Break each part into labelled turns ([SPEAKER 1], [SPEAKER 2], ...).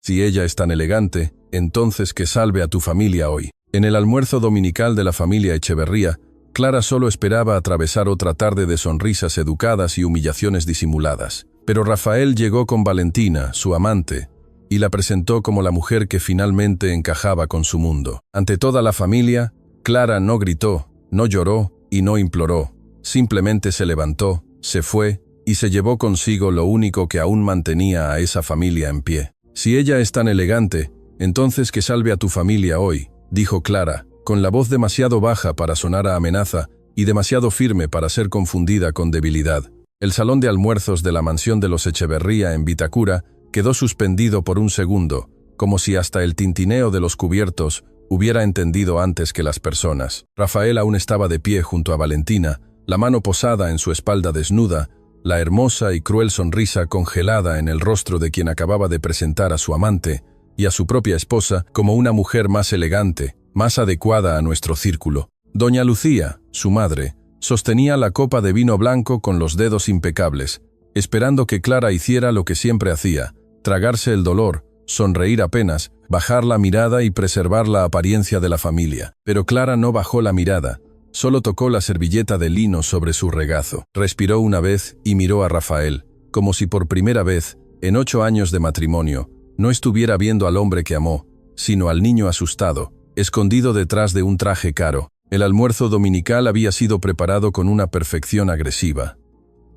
[SPEAKER 1] Si ella es tan elegante, entonces que salve a tu familia hoy. En el almuerzo dominical de la familia Echeverría, Clara solo esperaba atravesar otra tarde de sonrisas educadas y humillaciones disimuladas. Pero Rafael llegó con Valentina, su amante, y la presentó como la mujer que finalmente encajaba con su mundo. Ante toda la familia, Clara no gritó, no lloró y no imploró. Simplemente se levantó, se fue y se llevó consigo lo único que aún mantenía a esa familia en pie. Si ella es tan elegante, entonces que salve a tu familia hoy, dijo Clara, con la voz demasiado baja para sonar a amenaza y demasiado firme para ser confundida con debilidad. El salón de almuerzos de la mansión de los Echeverría en Vitacura quedó suspendido por un segundo, como si hasta el tintineo de los cubiertos hubiera entendido antes que las personas. Rafael aún estaba de pie junto a Valentina, la mano posada en su espalda desnuda, la hermosa y cruel sonrisa congelada en el rostro de quien acababa de presentar a su amante y a su propia esposa como una mujer más elegante, más adecuada a nuestro círculo. Doña Lucía, su madre, sostenía la copa de vino blanco con los dedos impecables, esperando que Clara hiciera lo que siempre hacía, tragarse el dolor, sonreír apenas, bajar la mirada y preservar la apariencia de la familia. Pero Clara no bajó la mirada, solo tocó la servilleta de lino sobre su regazo. Respiró una vez y miró a Rafael, como si por primera vez, en 8 años de matrimonio, no estuviera viendo al hombre que amó, sino al niño asustado, escondido detrás de un traje caro. El almuerzo dominical había sido preparado con una perfección agresiva.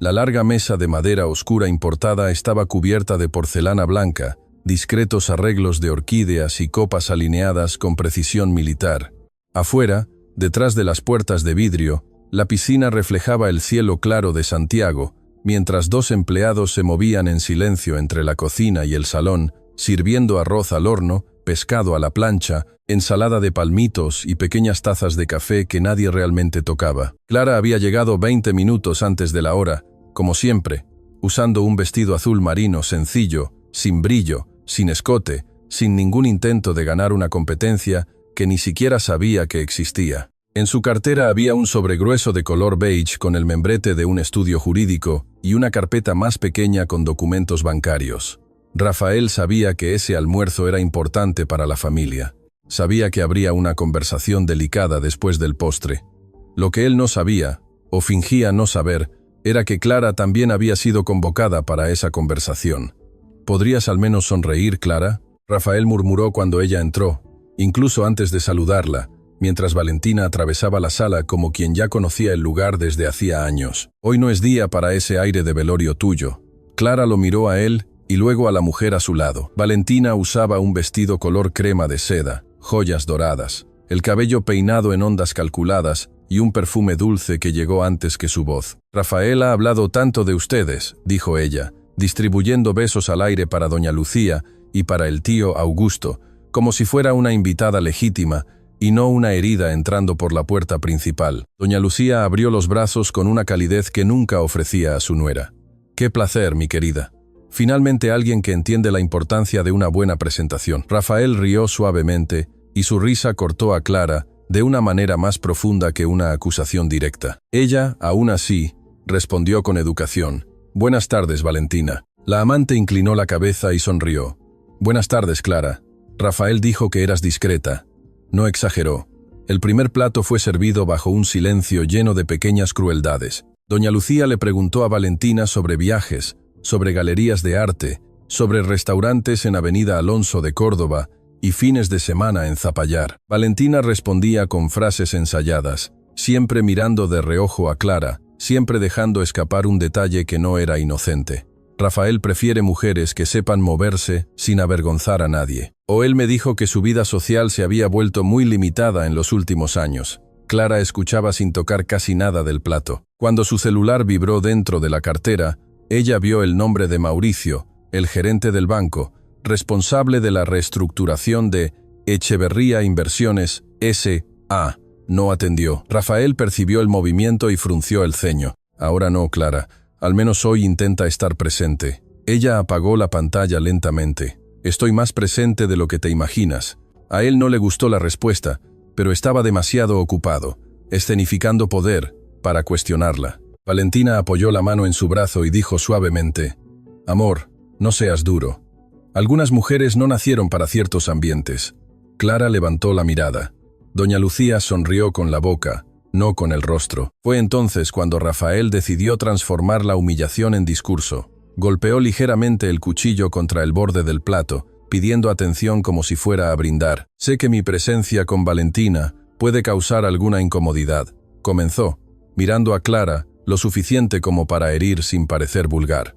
[SPEAKER 1] La larga mesa de madera oscura importada estaba cubierta de porcelana blanca, discretos arreglos de orquídeas y copas alineadas con precisión militar. Afuera, detrás de las puertas de vidrio, la piscina reflejaba el cielo claro de Santiago, mientras 2 empleados se movían en silencio entre la cocina y el salón, sirviendo arroz al horno, pescado a la plancha, ensalada de palmitos y pequeñas tazas de café que nadie realmente tocaba. Clara había llegado 20 minutos antes de la hora, como siempre, usando un vestido azul marino sencillo, sin brillo, sin escote, sin ningún intento de ganar una competencia que ni siquiera sabía que existía. En su cartera había un sobregrueso de color beige con el membrete de un estudio jurídico y una carpeta más pequeña con documentos bancarios. Rafael sabía que ese almuerzo era importante para la familia. Sabía que habría una conversación delicada después del postre. Lo que él no sabía, o fingía no saber, era que Clara también había sido convocada para esa conversación. ¿Podrías al menos sonreír, Clara?, Rafael murmuró cuando ella entró, incluso antes de saludarla, mientras Valentina atravesaba la sala como quien ya conocía el lugar desde hacía años. Hoy no es día para ese aire de velorio tuyo. Clara lo miró a él y luego a la mujer a su lado. Valentina usaba un vestido color crema de seda, joyas doradas, el cabello peinado en ondas calculadas y un perfume dulce que llegó antes que su voz. Rafael ha hablado tanto de ustedes, dijo ella, distribuyendo besos al aire para doña Lucía y para el tío Augusto, como si fuera una invitada legítima y no una herida entrando por la puerta principal. Doña Lucía abrió los brazos con una calidez que nunca ofrecía a su nuera. «Qué placer, mi querida. Finalmente alguien que entiende la importancia de una buena presentación». Rafael rió suavemente y su risa cortó a Clara de una manera más profunda que una acusación directa. Ella, aún así, respondió con educación. «Buenas tardes, Valentina». La amante inclinó la cabeza y sonrió. «Buenas tardes, Clara. Rafael dijo que eras discreta». No exageró. El primer plato fue servido bajo un silencio lleno de pequeñas crueldades. Doña Lucía le preguntó a Valentina sobre viajes, sobre galerías de arte, sobre restaurantes en Avenida Alonso de Córdoba y fines de semana en Zapallar. Valentina respondía con frases ensayadas, siempre mirando de reojo a Clara, siempre dejando escapar un detalle que no era inocente. Rafael prefiere mujeres que sepan moverse sin avergonzar a nadie. O él me dijo que su vida social se había vuelto muy limitada en los últimos años. Clara escuchaba sin tocar casi nada del plato. Cuando su celular vibró dentro de la cartera, ella vio el nombre de Mauricio, el gerente del banco, responsable de la reestructuración de Echeverría Inversiones S.A. No atendió. Rafael percibió el movimiento y frunció el ceño. Ahora no, Clara. Al menos hoy intenta estar presente. Ella apagó la pantalla lentamente. Estoy más presente de lo que te imaginas. A él no le gustó la respuesta, pero estaba demasiado ocupado, escenificando poder, para cuestionarla. Valentina apoyó la mano en su brazo y dijo suavemente, «Amor, no seas duro. Algunas mujeres no nacieron para ciertos ambientes. Clara levantó la mirada. Doña Lucía sonrió con la boca, no con el rostro. Fue entonces cuando Rafael decidió transformar la humillación en discurso. Golpeó ligeramente el cuchillo contra el borde del plato, pidiendo atención como si fuera a brindar. Sé que mi presencia con Valentina puede causar alguna incomodidad. Comenzó, mirando a Clara, lo suficiente como para herir sin parecer vulgar.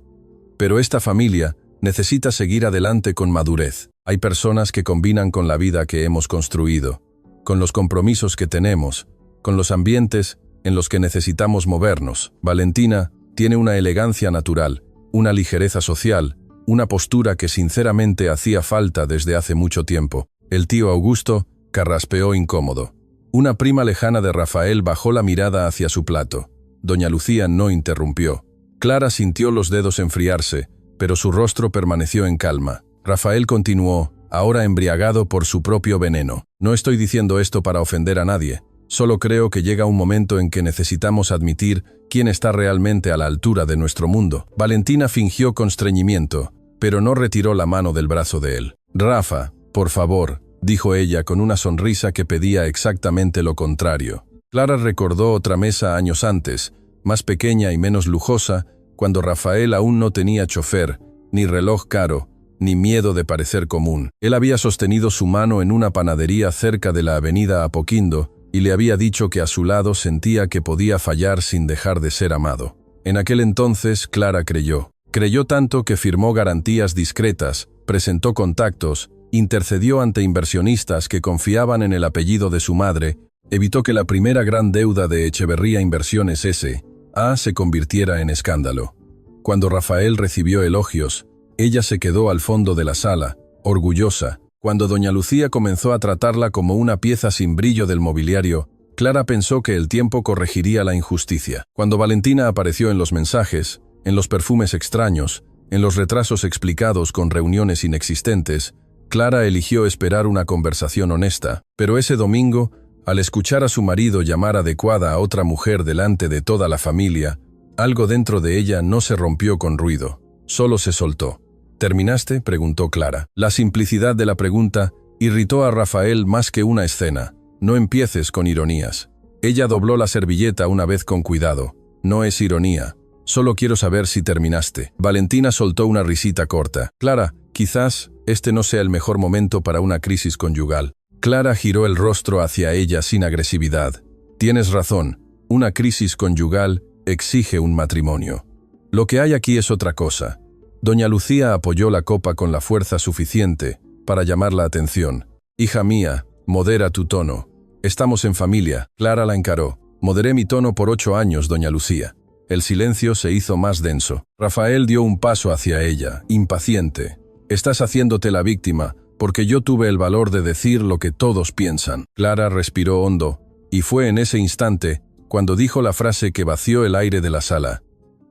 [SPEAKER 1] Pero esta familia necesita seguir adelante con madurez. Hay personas que combinan con la vida que hemos construido, con los compromisos que tenemos, con los ambientes en los que necesitamos movernos. Valentina tiene una elegancia natural, una ligereza social, una postura que sinceramente hacía falta desde hace mucho tiempo. El tío Augusto carraspeó incómodo. Una prima lejana de Rafael bajó la mirada hacia su plato. Doña Lucía no interrumpió. Clara sintió los dedos enfriarse, pero su rostro permaneció en calma. Rafael continuó, ahora embriagado por su propio veneno. No estoy diciendo esto para ofender a nadie. Solo creo que llega un momento en que necesitamos admitir quién está realmente a la altura de nuestro mundo. Valentina fingió constreñimiento, pero no retiró la mano del brazo de él. Rafa, por favor, dijo ella con una sonrisa que pedía exactamente lo contrario. Clara recordó otra mesa años antes, más pequeña y menos lujosa, cuando Rafael aún no tenía chofer, ni reloj caro, ni miedo de parecer común. Él había sostenido su mano en una panadería cerca de la avenida Apoquindo y le había dicho que a su lado sentía que podía fallar sin dejar de ser amado. En aquel entonces, Clara creyó. Creyó tanto que firmó garantías discretas, presentó contactos, intercedió ante inversionistas que confiaban en el apellido de su madre, evitó que la primera gran deuda de Echeverría Inversiones S.A. se convirtiera en escándalo. Cuando Rafael recibió elogios, ella se quedó al fondo de la sala, orgullosa. Cuando doña Lucía comenzó a tratarla como una pieza sin brillo del mobiliario, Clara pensó que el tiempo corregiría la injusticia. Cuando Valentina apareció en los mensajes, en los perfumes extraños, en los retrasos explicados con reuniones inexistentes, Clara eligió esperar una conversación honesta. Pero ese domingo, al escuchar a su marido llamar adecuada a otra mujer delante de toda la familia, algo dentro de ella no se rompió con ruido, solo se soltó. ¿Terminaste?, preguntó Clara. La simplicidad de la pregunta irritó a Rafael más que una escena. No empieces con ironías. Ella dobló la servilleta una vez con cuidado. No es ironía. Solo quiero saber si terminaste. Valentina soltó una risita corta. Clara, quizás este no sea el mejor momento para una crisis conyugal. Clara giró el rostro hacia ella sin agresividad. Tienes razón. Una crisis conyugal exige un matrimonio. Lo que hay aquí es otra cosa. Doña Lucía apoyó la copa con la fuerza suficiente para llamar la atención. Hija mía, modera tu tono. Estamos en familia. Clara la encaró. Moderé mi tono por 8 años, doña Lucía. El silencio se hizo más denso. Rafael dio un paso hacia ella, impaciente. Estás haciéndote la víctima, porque yo tuve el valor de decir lo que todos piensan. Clara respiró hondo, y fue en ese instante cuando dijo la frase que vació el aire de la sala.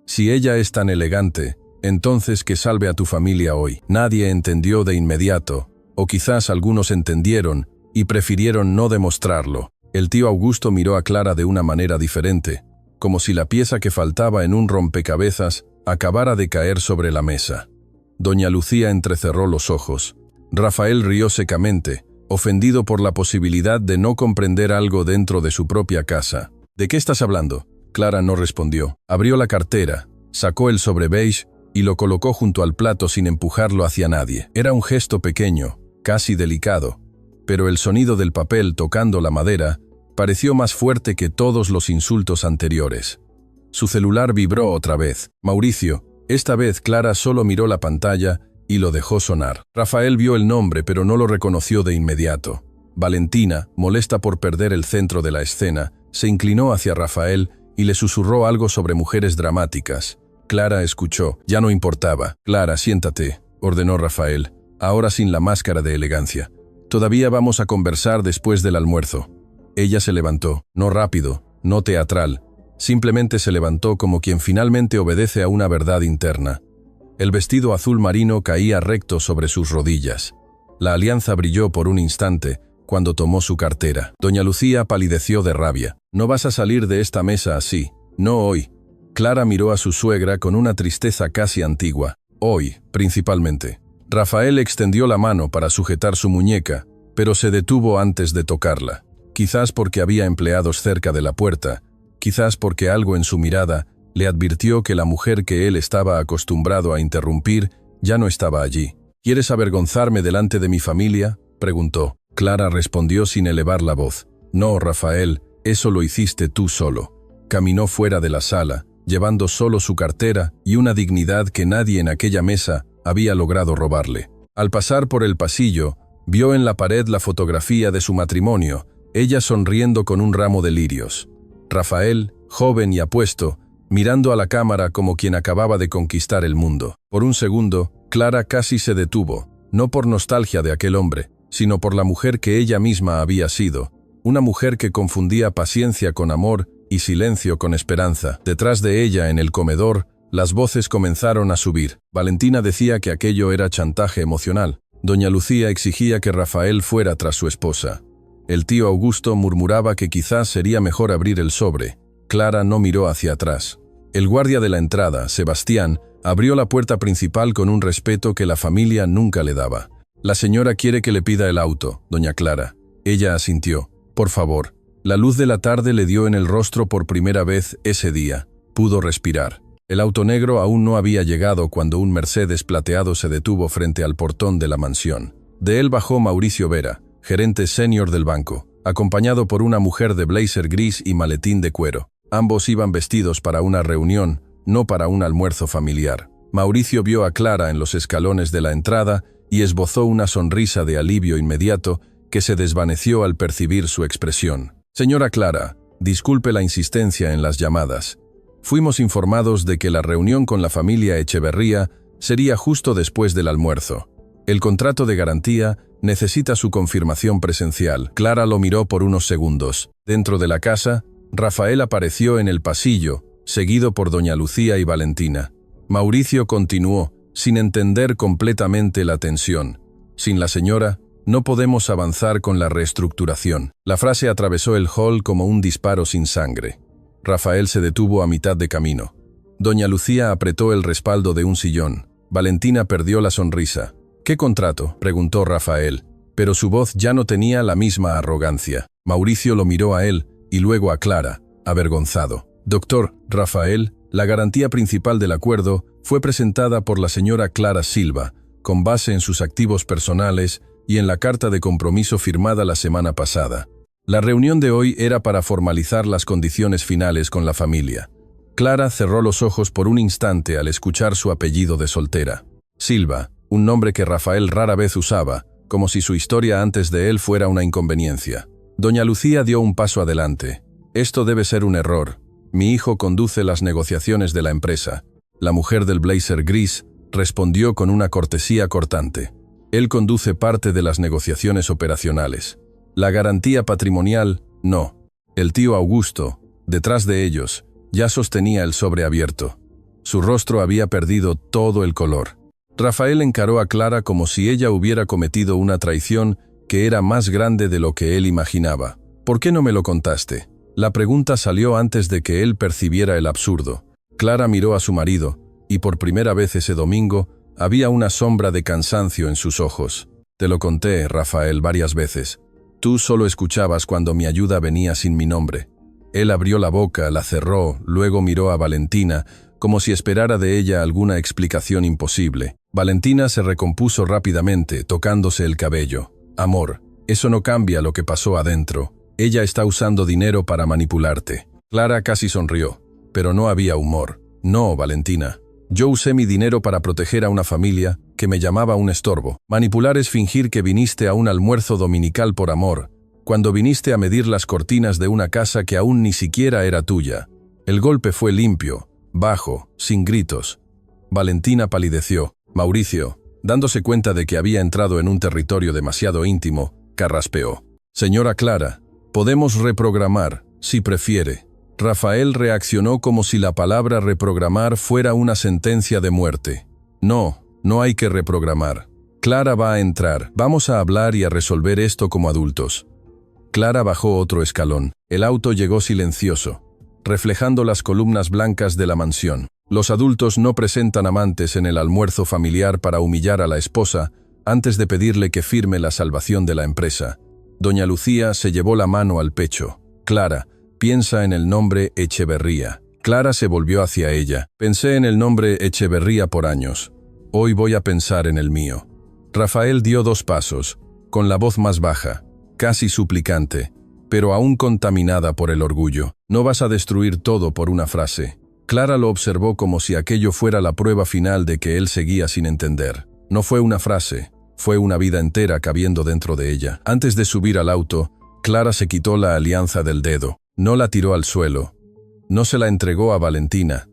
[SPEAKER 1] Si ella es tan elegante, entonces que salve a tu familia hoy. Nadie entendió de inmediato, o quizás algunos entendieron y prefirieron no demostrarlo. El tío Augusto miró a Clara de una manera diferente, como si la pieza que faltaba en un rompecabezas acabara de caer sobre la mesa. Doña Lucía entrecerró los ojos. Rafael rió secamente, ofendido por la posibilidad de no comprender algo dentro de su propia casa. ¿De qué estás hablando? Clara no respondió. Abrió la cartera, sacó el sobre beige y lo colocó junto al plato sin empujarlo hacia nadie. Era un gesto pequeño, casi delicado, pero el sonido del papel tocando la madera pareció más fuerte que todos los insultos anteriores. Su celular vibró otra vez. Mauricio. Esta vez Clara solo miró la pantalla y lo dejó sonar. Rafael vio el nombre pero no lo reconoció de inmediato. Valentina, molesta por perder el centro de la escena, se inclinó hacia Rafael y le susurró algo sobre mujeres dramáticas. Clara escuchó. Ya no importaba. Clara, siéntate, ordenó Rafael, ahora sin la máscara de elegancia. Todavía vamos a conversar después del almuerzo. Ella se levantó, no rápido, no teatral. Simplemente se levantó como quien finalmente obedece a una verdad interna. El vestido azul marino caía recto sobre sus rodillas. La alianza brilló por un instante cuando tomó su cartera. Doña Lucía palideció de rabia. No vas a salir de esta mesa así, no hoy. Clara miró a su suegra con una tristeza casi antigua. Hoy, principalmente. Rafael extendió la mano para sujetar su muñeca, pero se detuvo antes de tocarla. Quizás porque había empleados cerca de la puerta, quizás porque algo en su mirada le advirtió que la mujer que él estaba acostumbrado a interrumpir ya no estaba allí. «¿Quieres avergonzarme delante de mi familia?», preguntó. Clara respondió sin elevar la voz. «No, Rafael, eso lo hiciste tú solo». Caminó fuera de la sala, llevando solo su cartera y una dignidad que nadie en aquella mesa había logrado robarle. Al pasar por el pasillo, vio en la pared la fotografía de su matrimonio, ella sonriendo con un ramo de lirios. Rafael, joven y apuesto, mirando a la cámara como quien acababa de conquistar el mundo. Por un segundo, Clara casi se detuvo, no por nostalgia de aquel hombre, sino por la mujer que ella misma había sido, una mujer que confundía paciencia con amor y silencio con esperanza. Detrás de ella, en el comedor, las voces comenzaron a subir. Valentina decía que aquello era chantaje emocional. Doña Lucía exigía que Rafael fuera tras su esposa. El tío Augusto murmuraba que quizás sería mejor abrir el sobre. Clara no miró hacia atrás. El guardia de la entrada, Sebastián, abrió la puerta principal con un respeto que la familia nunca le daba. «La señora quiere que le pida el auto, doña Clara». Ella asintió. «Por favor». La luz de la tarde le dio en el rostro por primera vez ese día. Pudo respirar. El auto negro aún no había llegado cuando un Mercedes plateado se detuvo frente al portón de la mansión. De él bajó Mauricio Vera, gerente senior del banco, acompañado por una mujer de blazer gris y maletín de cuero. Ambos iban vestidos para una reunión, no para un almuerzo familiar. Mauricio vio a Clara en los escalones de la entrada y esbozó una sonrisa de alivio inmediato que se desvaneció al percibir su expresión. «Señora Clara, disculpe la insistencia en las llamadas. Fuimos informados de que la reunión con la familia Echeverría sería justo después del almuerzo. El contrato de garantía necesita su confirmación presencial». Clara lo miró por unos segundos. Dentro de la casa, Rafael apareció en el pasillo, seguido por doña Lucía y Valentina. Mauricio continuó, sin entender completamente la tensión. «Sin la señora, no podemos avanzar con la reestructuración». La frase atravesó el hall como un disparo sin sangre. Rafael se detuvo a mitad de camino. Doña Lucía apretó el respaldo de un sillón. Valentina perdió la sonrisa. «¿Qué contrato?», preguntó Rafael, pero su voz ya no tenía la misma arrogancia. Mauricio lo miró a él y luego a Clara, avergonzado. «Doctor Rafael, la garantía principal del acuerdo fue presentada por la señora Clara Silva, con base en sus activos personales y en la carta de compromiso firmada la semana pasada. La reunión de hoy era para formalizar las condiciones finales con la familia». Clara cerró los ojos por un instante al escuchar su apellido de soltera. Silva, un nombre que Rafael rara vez usaba, como si su historia antes de él fuera una inconveniencia. Doña Lucía dio un paso adelante. «Esto debe ser un error. Mi hijo conduce las negociaciones de la empresa». La mujer del blazer gris respondió con una cortesía cortante. «Él conduce parte de las negociaciones operacionales. La garantía patrimonial, no». El tío Augusto, detrás de ellos, ya sostenía el sobre abierto. Su rostro había perdido todo el color. Rafael encaró a Clara como si ella hubiera cometido una traición que era más grande de lo que él imaginaba. «¿Por qué no me lo contaste?». La pregunta salió antes de que él percibiera el absurdo. Clara miró a su marido, y por primera vez ese domingo había una sombra de cansancio en sus ojos. «Te lo conté, Rafael, varias veces. Tú solo escuchabas cuando mi ayuda venía sin mi nombre». Él abrió la boca, la cerró, luego miró a Valentina, como si esperara de ella alguna explicación imposible. Valentina se recompuso rápidamente, tocándose el cabello. «Amor, eso no cambia lo que pasó adentro. Ella está usando dinero para manipularte». Clara casi sonrió, pero no había humor. «No, Valentina. Yo usé mi dinero para proteger a una familia que me llamaba un estorbo. Manipular es fingir que viniste a un almuerzo dominical por amor, cuando viniste a medir las cortinas de una casa que aún ni siquiera era tuya. El golpe fue limpio, bajo, sin gritos». Valentina palideció. Mauricio, dándose cuenta de que había entrado en un territorio demasiado íntimo, carraspeó. «Señora Clara, podemos reprogramar, si prefiere». Rafael reaccionó como si la palabra reprogramar fuera una sentencia de muerte. «No, no hay que reprogramar. Clara va a entrar. Vamos a hablar y a resolver esto como adultos». Clara bajó otro escalón. El auto llegó silencioso, reflejando las columnas blancas de la mansión. Los adultos no presentan amantes en el almuerzo familiar para humillar a la esposa antes de pedirle que firme la salvación de la empresa. Doña Lucía se llevó la mano al pecho. Clara, piensa en el nombre Echeverría. Clara se volvió hacia ella. Pensé en el nombre Echeverría por años. Hoy voy a pensar en el mío. Rafael dio 2 pasos, con la voz más baja, casi suplicante, pero aún contaminada por el orgullo. No vas a destruir todo por una frase. Clara lo observó como si aquello fuera la prueba final de que él seguía sin entender. No fue una frase, fue una vida entera cabiendo dentro de ella. Antes de subir al auto, Clara se quitó la alianza del dedo. No la tiró al suelo. No se la entregó a Valentina.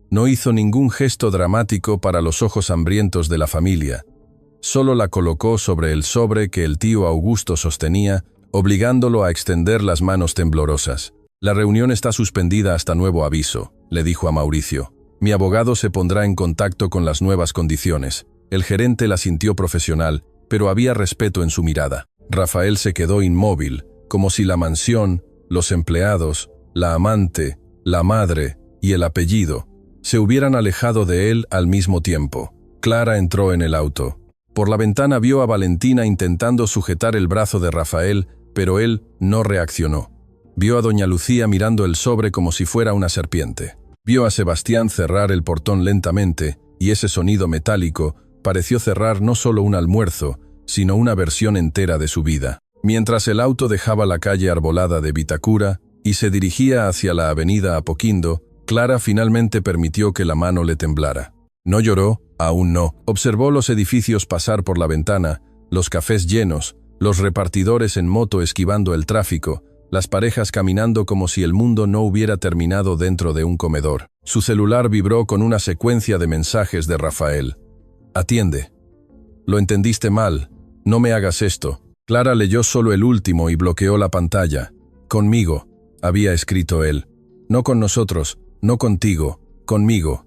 [SPEAKER 1] No hizo ningún gesto dramático para los ojos hambrientos de la familia. Solo la colocó sobre el sobre que el tío Augusto sostenía, obligándolo a extender las manos temblorosas. La reunión está suspendida hasta nuevo aviso, le dijo a Mauricio. Mi abogado se pondrá en contacto con las nuevas condiciones. El gerente la sintió profesional, pero había respeto en su mirada. Rafael se quedó inmóvil, como si la mansión, los empleados, la amante, la madre y el apellido se hubieran alejado de él al mismo tiempo. Clara entró en el auto. Por la ventana vio a Valentina intentando sujetar el brazo de Rafael, pero él no reaccionó. Vio a doña Lucía mirando el sobre como si fuera una serpiente. Vio a Sebastián cerrar el portón lentamente, y ese sonido metálico pareció cerrar no solo un almuerzo, sino una versión entera de su vida. Mientras el auto dejaba la calle arbolada de Vitacura y se dirigía hacia la avenida Apoquindo, Clara finalmente permitió que la mano le temblara. No lloró, aún no. Observó los edificios pasar por la ventana, los cafés llenos, los repartidores en moto esquivando el tráfico, las parejas caminando como si el mundo no hubiera terminado dentro de un comedor. Su celular vibró con una secuencia de mensajes de Rafael. Atiende. Lo entendiste mal. No me hagas esto. Clara leyó solo el último y bloqueó la pantalla. Conmigo, había escrito él. No con nosotros, no contigo, conmigo.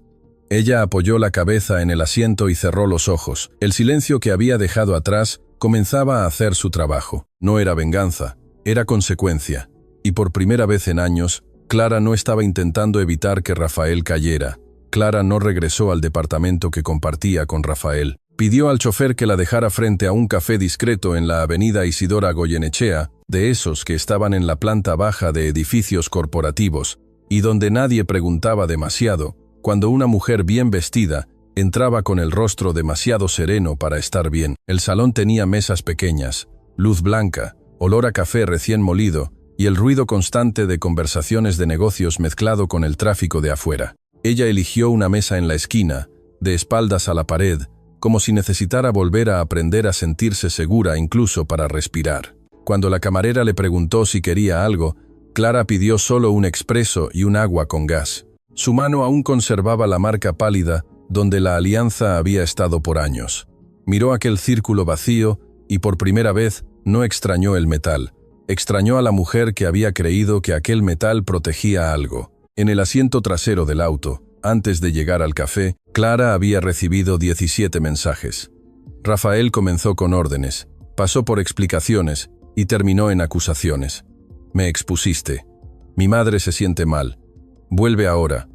[SPEAKER 1] Ella apoyó la cabeza en el asiento y cerró los ojos. El silencio que había dejado atrás comenzaba a hacer su trabajo. No era venganza, era consecuencia. Y por primera vez en años, Clara no estaba intentando evitar que Rafael cayera. Clara no regresó al departamento que compartía con Rafael. Pidió al chofer que la dejara frente a un café discreto en la avenida Isidora Goyenechea, de esos que estaban en la planta baja de edificios corporativos, y donde nadie preguntaba demasiado, cuando una mujer bien vestida entraba con el rostro demasiado sereno para estar bien. El salón tenía mesas pequeñas, luz blanca, olor a café recién molido y el ruido constante de conversaciones de negocios mezclado con el tráfico de afuera. Ella eligió una mesa en la esquina, de espaldas a la pared, como si necesitara volver a aprender a sentirse segura incluso para respirar. Cuando la camarera le preguntó si quería algo, Clara pidió solo un expreso y un agua con gas. Su mano aún conservaba la marca pálida donde la alianza había estado por años. Miró aquel círculo vacío y por primera vez no extrañó el metal. Extrañó a la mujer que había creído que aquel metal protegía algo. En el asiento trasero del auto, antes de llegar al café, Clara había recibido 17 mensajes. Rafael comenzó con órdenes, pasó por explicaciones y terminó en acusaciones. Me expusiste. Mi madre se siente mal. Vuelve ahora.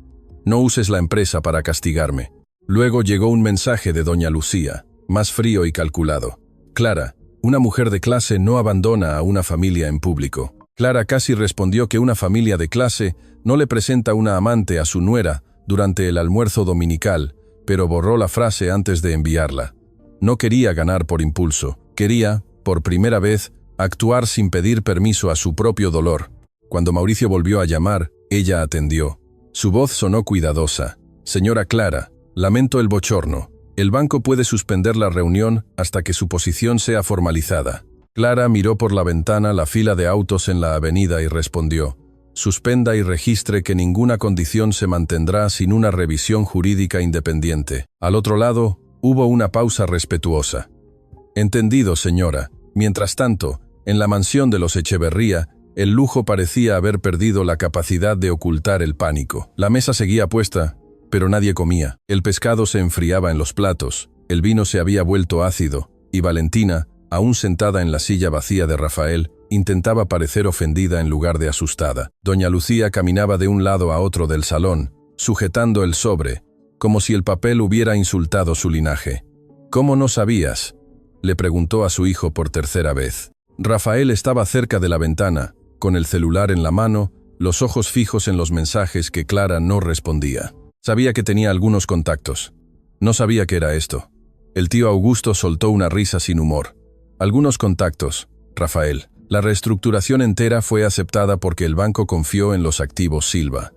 [SPEAKER 1] No uses la empresa para castigarme. Luego llegó un mensaje de doña Lucía, más frío y calculado. Clara, una mujer de clase no abandona a una familia en público. Clara casi respondió que una familia de clase no le presenta una amante a su nuera durante el almuerzo dominical, pero borró la frase antes de enviarla. No quería ganar por impulso. Quería, por primera vez, actuar sin pedir permiso a su propio dolor. Cuando Mauricio volvió a llamar, ella atendió. Su voz sonó cuidadosa. Señora Clara, lamento el bochorno. El banco puede suspender la reunión hasta que su posición sea formalizada. Clara miró por la ventana la fila de autos en la avenida y respondió. Suspenda y registre que ninguna condición se mantendrá sin una revisión jurídica independiente. Al otro lado, hubo una pausa respetuosa. Entendido, señora. Mientras tanto, en la mansión de los Echeverría, el lujo parecía haber perdido la capacidad de ocultar el pánico. La mesa seguía puesta, pero nadie comía. El pescado se enfriaba en los platos, el vino se había vuelto ácido, y Valentina, aún sentada en la silla vacía de Rafael, intentaba parecer ofendida en lugar de asustada. Doña Lucía caminaba de un lado a otro del salón, sujetando el sobre, como si el papel hubiera insultado su linaje. «¿Cómo no sabías?», le preguntó a su hijo por tercera vez. Rafael estaba cerca de la ventana, con el celular en la mano, los ojos fijos en los mensajes que Clara no respondía. Sabía que tenía algunos contactos. No sabía qué era esto. El tío Augusto soltó una risa sin humor. «Algunos contactos, Rafael. La reestructuración entera fue aceptada porque el banco confió en los activos Silva.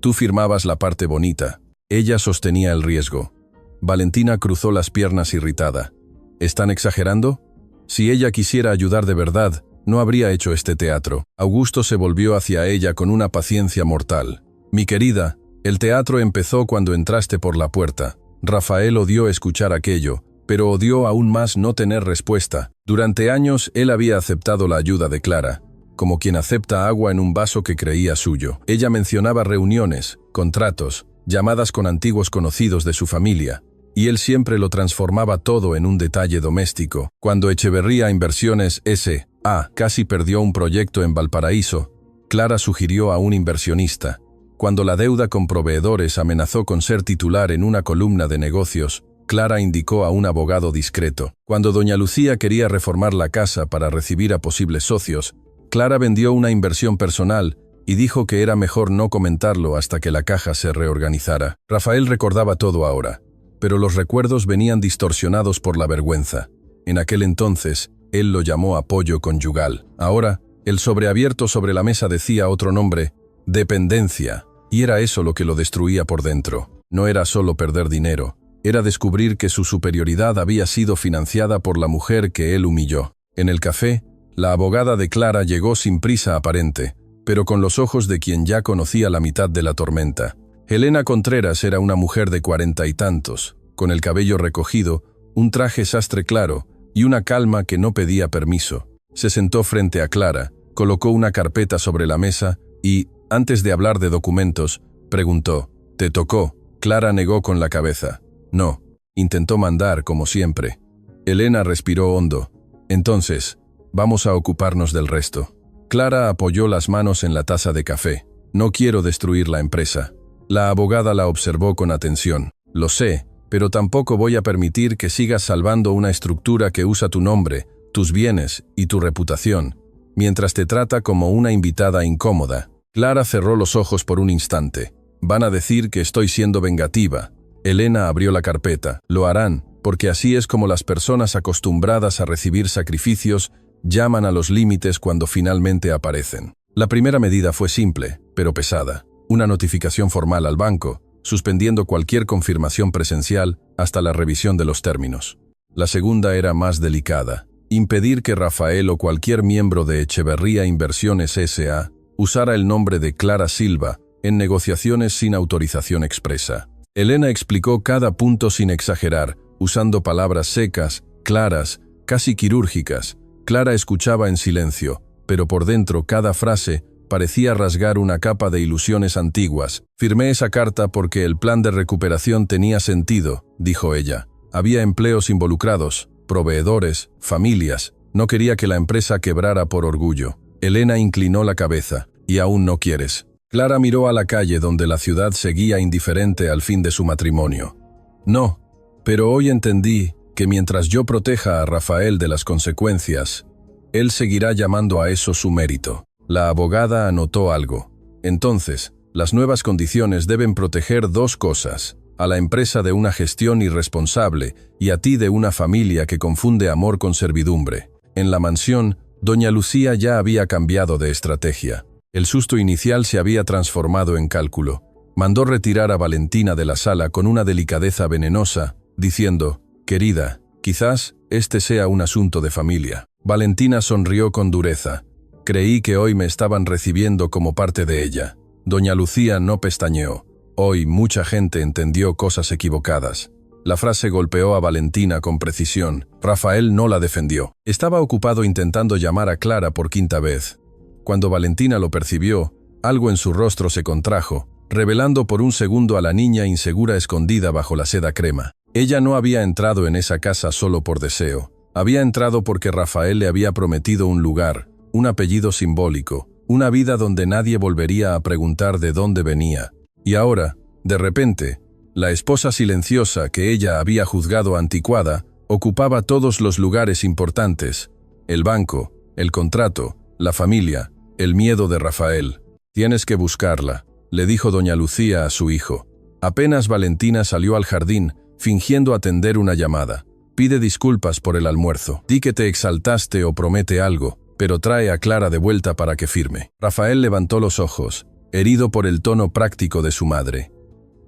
[SPEAKER 1] Tú firmabas la parte bonita. Ella sostenía el riesgo». Valentina cruzó las piernas irritada. «¿Están exagerando? Si ella quisiera ayudar de verdad, no habría hecho este teatro». Augusto se volvió hacia ella con una paciencia mortal. «Mi querida, el teatro empezó cuando entraste por la puerta». Rafael odió escuchar aquello, pero odió aún más no tener respuesta. Durante años él había aceptado la ayuda de Clara, como quien acepta agua en un vaso que creía suyo. Ella mencionaba reuniones, contratos, llamadas con antiguos conocidos de su familia, y él siempre lo transformaba todo en un detalle doméstico. Cuando Echeverría Inversiones S.A. casi perdió un proyecto en Valparaíso, Clara sugirió a un inversionista. Cuando la deuda con proveedores amenazó con ser titular en una columna de negocios, Clara indicó a un abogado discreto. Cuando doña Lucía quería reformar la casa para recibir a posibles socios, Clara vendió una inversión personal y dijo que era mejor no comentarlo hasta que la caja se reorganizara. Rafael recordaba todo ahora, pero los recuerdos venían distorsionados por la vergüenza. En aquel entonces, él lo llamó apoyo conyugal. Ahora, el sobreabierto sobre la mesa decía otro nombre: dependencia. Y era eso lo que lo destruía por dentro. No era solo perder dinero, era descubrir que su superioridad había sido financiada por la mujer que él humilló. En el café, la abogada de Clara llegó sin prisa aparente, pero con los ojos de quien ya conocía la mitad de la tormenta. Helena Contreras era una mujer de 40 y tantos, con el cabello recogido, un traje sastre claro y una calma que no pedía permiso. Se sentó frente a Clara, colocó una carpeta sobre la mesa y, antes de hablar de documentos, preguntó: «¿Te tocó?». Clara negó con la cabeza. «No». Intentó mandar, como siempre. Helena respiró hondo. «Entonces, vamos a ocuparnos del resto». Clara apoyó las manos en la taza de café. «No quiero destruir la empresa». La abogada la observó con atención. «Lo sé, pero tampoco voy a permitir que sigas salvando una estructura que usa tu nombre, tus bienes y tu reputación, mientras te trata como una invitada incómoda». Clara cerró los ojos por un instante. «Van a decir que estoy siendo vengativa». Helena abrió la carpeta. «Lo harán, porque así es como las personas acostumbradas a recibir sacrificios llaman a los límites cuando finalmente aparecen». La primera medida fue simple, pero pesada. Una notificación formal al banco, suspendiendo cualquier confirmación presencial hasta la revisión de los términos. La segunda era más delicada. Impedir que Rafael o cualquier miembro de Echeverría Inversiones S.A. usara el nombre de Clara Silva en negociaciones sin autorización expresa. Helena explicó cada punto sin exagerar, usando palabras secas, claras, casi quirúrgicas. Clara escuchaba en silencio, pero por dentro cada frase parecía rasgar una capa de ilusiones antiguas. «Firmé esa carta porque el plan de recuperación tenía sentido», dijo ella. «Había empleos involucrados, proveedores, familias. No quería que la empresa quebrara por orgullo». Helena inclinó la cabeza. «¿Y aún no quieres?». Clara miró a la calle donde la ciudad seguía indiferente al fin de su matrimonio. «No, pero hoy entendí que mientras yo proteja a Rafael de las consecuencias, él seguirá llamando a eso su mérito». La abogada anotó algo. «Entonces, las nuevas condiciones deben proteger dos cosas: a la empresa de una gestión irresponsable y a ti de una familia que confunde amor con servidumbre». En la mansión, doña Lucía ya había cambiado de estrategia. El susto inicial se había transformado en cálculo. Mandó retirar a Valentina de la sala con una delicadeza venenosa, diciendo: «Querida, quizás este sea un asunto de familia». Valentina sonrió con dureza. «Creí que hoy me estaban recibiendo como parte de ella». Doña Lucía no pestañeó. «Hoy mucha gente entendió cosas equivocadas». La frase golpeó a Valentina con precisión. Rafael no la defendió. Estaba ocupado intentando llamar a Clara por quinta vez. Cuando Valentina lo percibió, algo en su rostro se contrajo, revelando por un segundo a la niña insegura escondida bajo la seda crema. Ella no había entrado en esa casa solo por deseo. Había entrado porque Rafael le había prometido un lugar, un apellido simbólico, una vida donde nadie volvería a preguntar de dónde venía. Y ahora, De repente, la esposa silenciosa que ella había juzgado anticuada ocupaba todos los lugares importantes: el banco, el contrato, la familia, el miedo de Rafael. «Tienes que buscarla», le dijo doña Lucía a su hijo. Apenas Valentina salió al jardín, fingiendo atender una llamada. «Pide disculpas por el almuerzo. Di que te exaltaste o promete algo, pero trae a Clara de vuelta para que firme». Rafael levantó los ojos, herido por el tono práctico de su madre.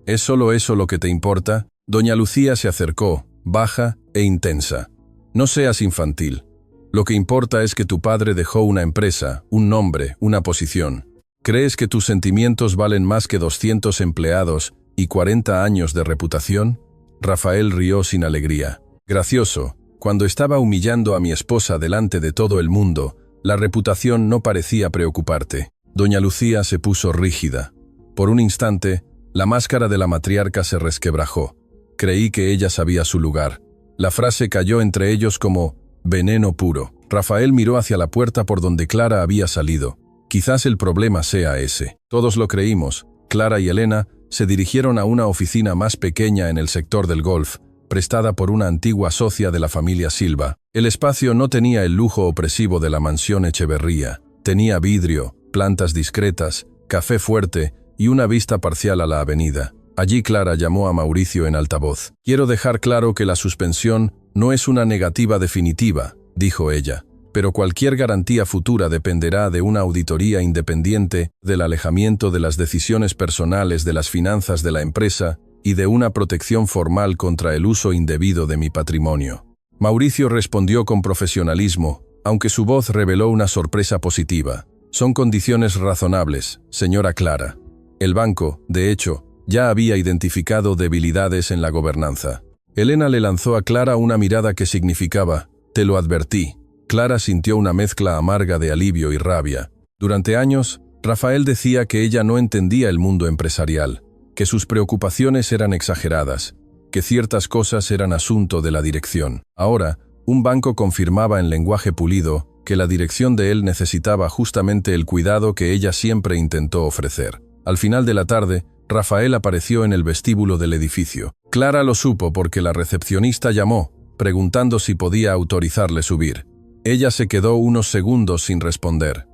[SPEAKER 1] «¿Es solo eso lo que te importa?». Doña Lucía se acercó, baja e intensa. «No seas infantil. Lo que importa es que tu padre dejó una empresa, un nombre, una posición. ¿Crees que tus sentimientos valen más que 200 empleados y 40 años de reputación?». Rafael rió sin alegría. «Gracioso, cuando estaba humillando a mi esposa delante de todo el mundo, la reputación no parecía preocuparte». Doña Lucía se puso rígida. Por un instante, la máscara de la matriarca se resquebrajó. Creí que ella sabía su lugar. La frase cayó entre ellos como veneno puro. Rafael miró hacia la puerta por donde Clara había salido. Quizás el problema sea ese. Todos lo creímos. Clara y Elena se dirigieron a una oficina más pequeña en el sector del golf, prestada por una antigua socia de la familia Silva. El espacio no tenía el lujo opresivo de la mansión Echeverría. Tenía vidrio, plantas discretas, café fuerte y una vista parcial a la avenida. Allí Clara llamó a Mauricio en altavoz. «Quiero dejar claro que la suspensión no es una negativa definitiva», dijo ella, «pero cualquier garantía futura dependerá de una auditoría independiente, del alejamiento de las decisiones personales de las finanzas de la empresa y de una protección formal contra el uso indebido de mi patrimonio». Mauricio respondió con profesionalismo, aunque su voz reveló una sorpresa positiva. «Son condiciones razonables, señora Clara». El banco, de hecho, ya había identificado debilidades en la gobernanza. Elena le lanzó a Clara una mirada que significaba «te lo advertí». Clara sintió una mezcla amarga de alivio y rabia. Durante años, Rafael decía que ella no entendía el mundo empresarial, que sus preocupaciones eran exageradas, que ciertas cosas eran asunto de la dirección. Ahora, un banco confirmaba en lenguaje pulido que la dirección de él necesitaba justamente el cuidado que ella siempre intentó ofrecer. Al final de la tarde, Rafael apareció en el vestíbulo del edificio. Clara lo supo porque la recepcionista llamó, preguntando si podía autorizarle subir. Ella se quedó unos segundos sin responder.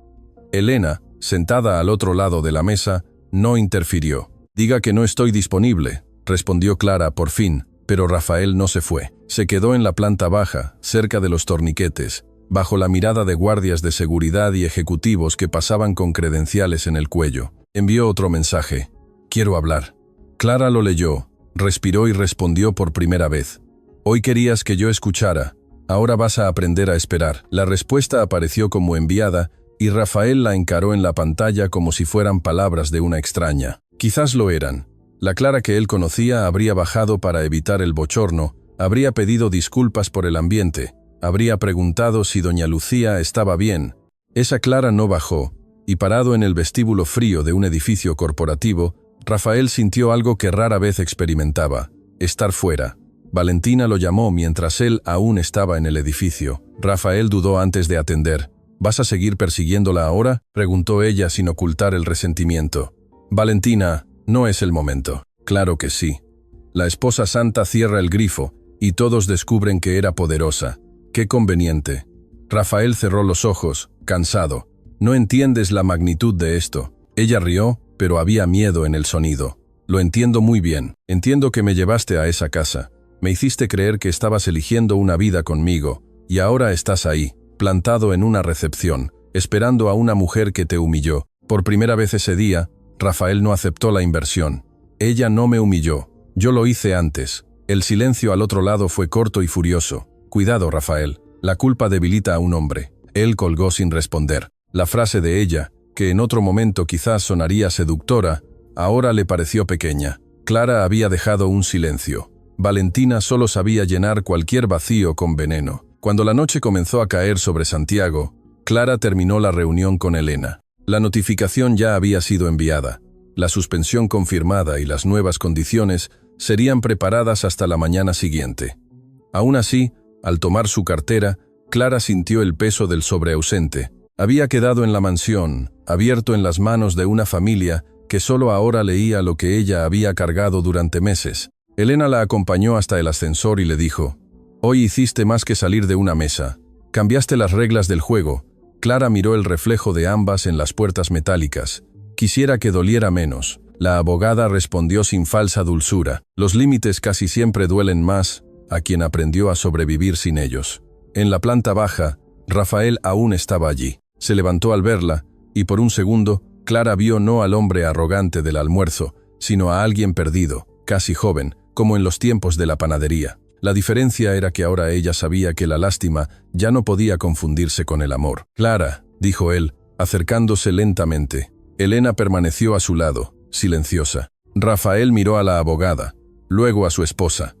[SPEAKER 1] Elena, sentada al otro lado de la mesa, no interfirió. «Diga que no estoy disponible», respondió Clara por fin, pero Rafael no se fue. Se quedó en la planta baja, cerca de los torniquetes, bajo la mirada de guardias de seguridad y ejecutivos que pasaban con credenciales en el cuello. Envió otro mensaje. «Quiero hablar». Clara lo leyó, respiró y respondió por primera vez. «Hoy querías que yo escuchara. Ahora vas a aprender a esperar». La respuesta apareció como enviada y Rafael la encaró en la pantalla como si fueran palabras de una extraña. Quizás lo eran. La Clara que él conocía habría bajado para evitar el bochorno, habría pedido disculpas por el ambiente, habría preguntado si doña Lucía estaba bien. Esa Clara no bajó, y parado en el vestíbulo frío de un edificio corporativo, Rafael sintió algo que rara vez experimentaba: estar fuera. Valentina lo llamó mientras él aún estaba en el edificio. Rafael dudó antes de atender. «¿Vas a seguir persiguiéndola ahora?», preguntó ella sin ocultar el resentimiento. «Valentina, no es el momento». «Claro que sí». La esposa santa cierra el grifo, y todos descubren que era poderosa. «Qué conveniente». Rafael cerró los ojos, cansado. «No entiendes la magnitud de esto». Ella rió, pero había miedo en el sonido. «Lo entiendo muy bien. Entiendo que me llevaste a esa casa. Me hiciste creer que estabas eligiendo una vida conmigo, y ahora estás ahí, plantado en una recepción, esperando a una mujer que te humilló». Por primera vez ese día, Rafael no aceptó la inversión. «Ella no me humilló. Yo lo hice antes». El silencio al otro lado fue corto y furioso. «Cuidado, Rafael. La culpa debilita a un hombre». Él colgó sin responder. La frase de ella, que en otro momento quizás sonaría seductora, ahora le pareció pequeña. Clara había dejado un silencio. Valentina solo sabía llenar cualquier vacío con veneno. Cuando la noche comenzó a caer sobre Santiago, Clara terminó la reunión con Elena. La notificación ya había sido enviada. La suspensión confirmada y las nuevas condiciones serían preparadas hasta la mañana siguiente. Aún así, al tomar su cartera, Clara sintió el peso del sobreausente. Había quedado en la mansión, abierto en las manos de una familia que solo ahora leía lo que ella había cargado durante meses. Elena la acompañó hasta el ascensor y le dijo: «Hoy hiciste más que salir de una mesa. Cambiaste las reglas del juego». Clara miró el reflejo de ambas en las puertas metálicas. «Quisiera que doliera menos». La abogada respondió sin falsa dulzura: «Los límites casi siempre duelen más a quien aprendió a sobrevivir sin ellos». En la planta baja, Rafael aún estaba allí. Se levantó al verla, y por un segundo, Clara vio no al hombre arrogante del almuerzo, sino a alguien perdido, casi joven, como en los tiempos de la panadería. La diferencia era que ahora ella sabía que la lástima ya no podía confundirse con el amor. «Clara», dijo él, acercándose lentamente. Elena permaneció a su lado, silenciosa. Rafael miró a la abogada, luego a su esposa.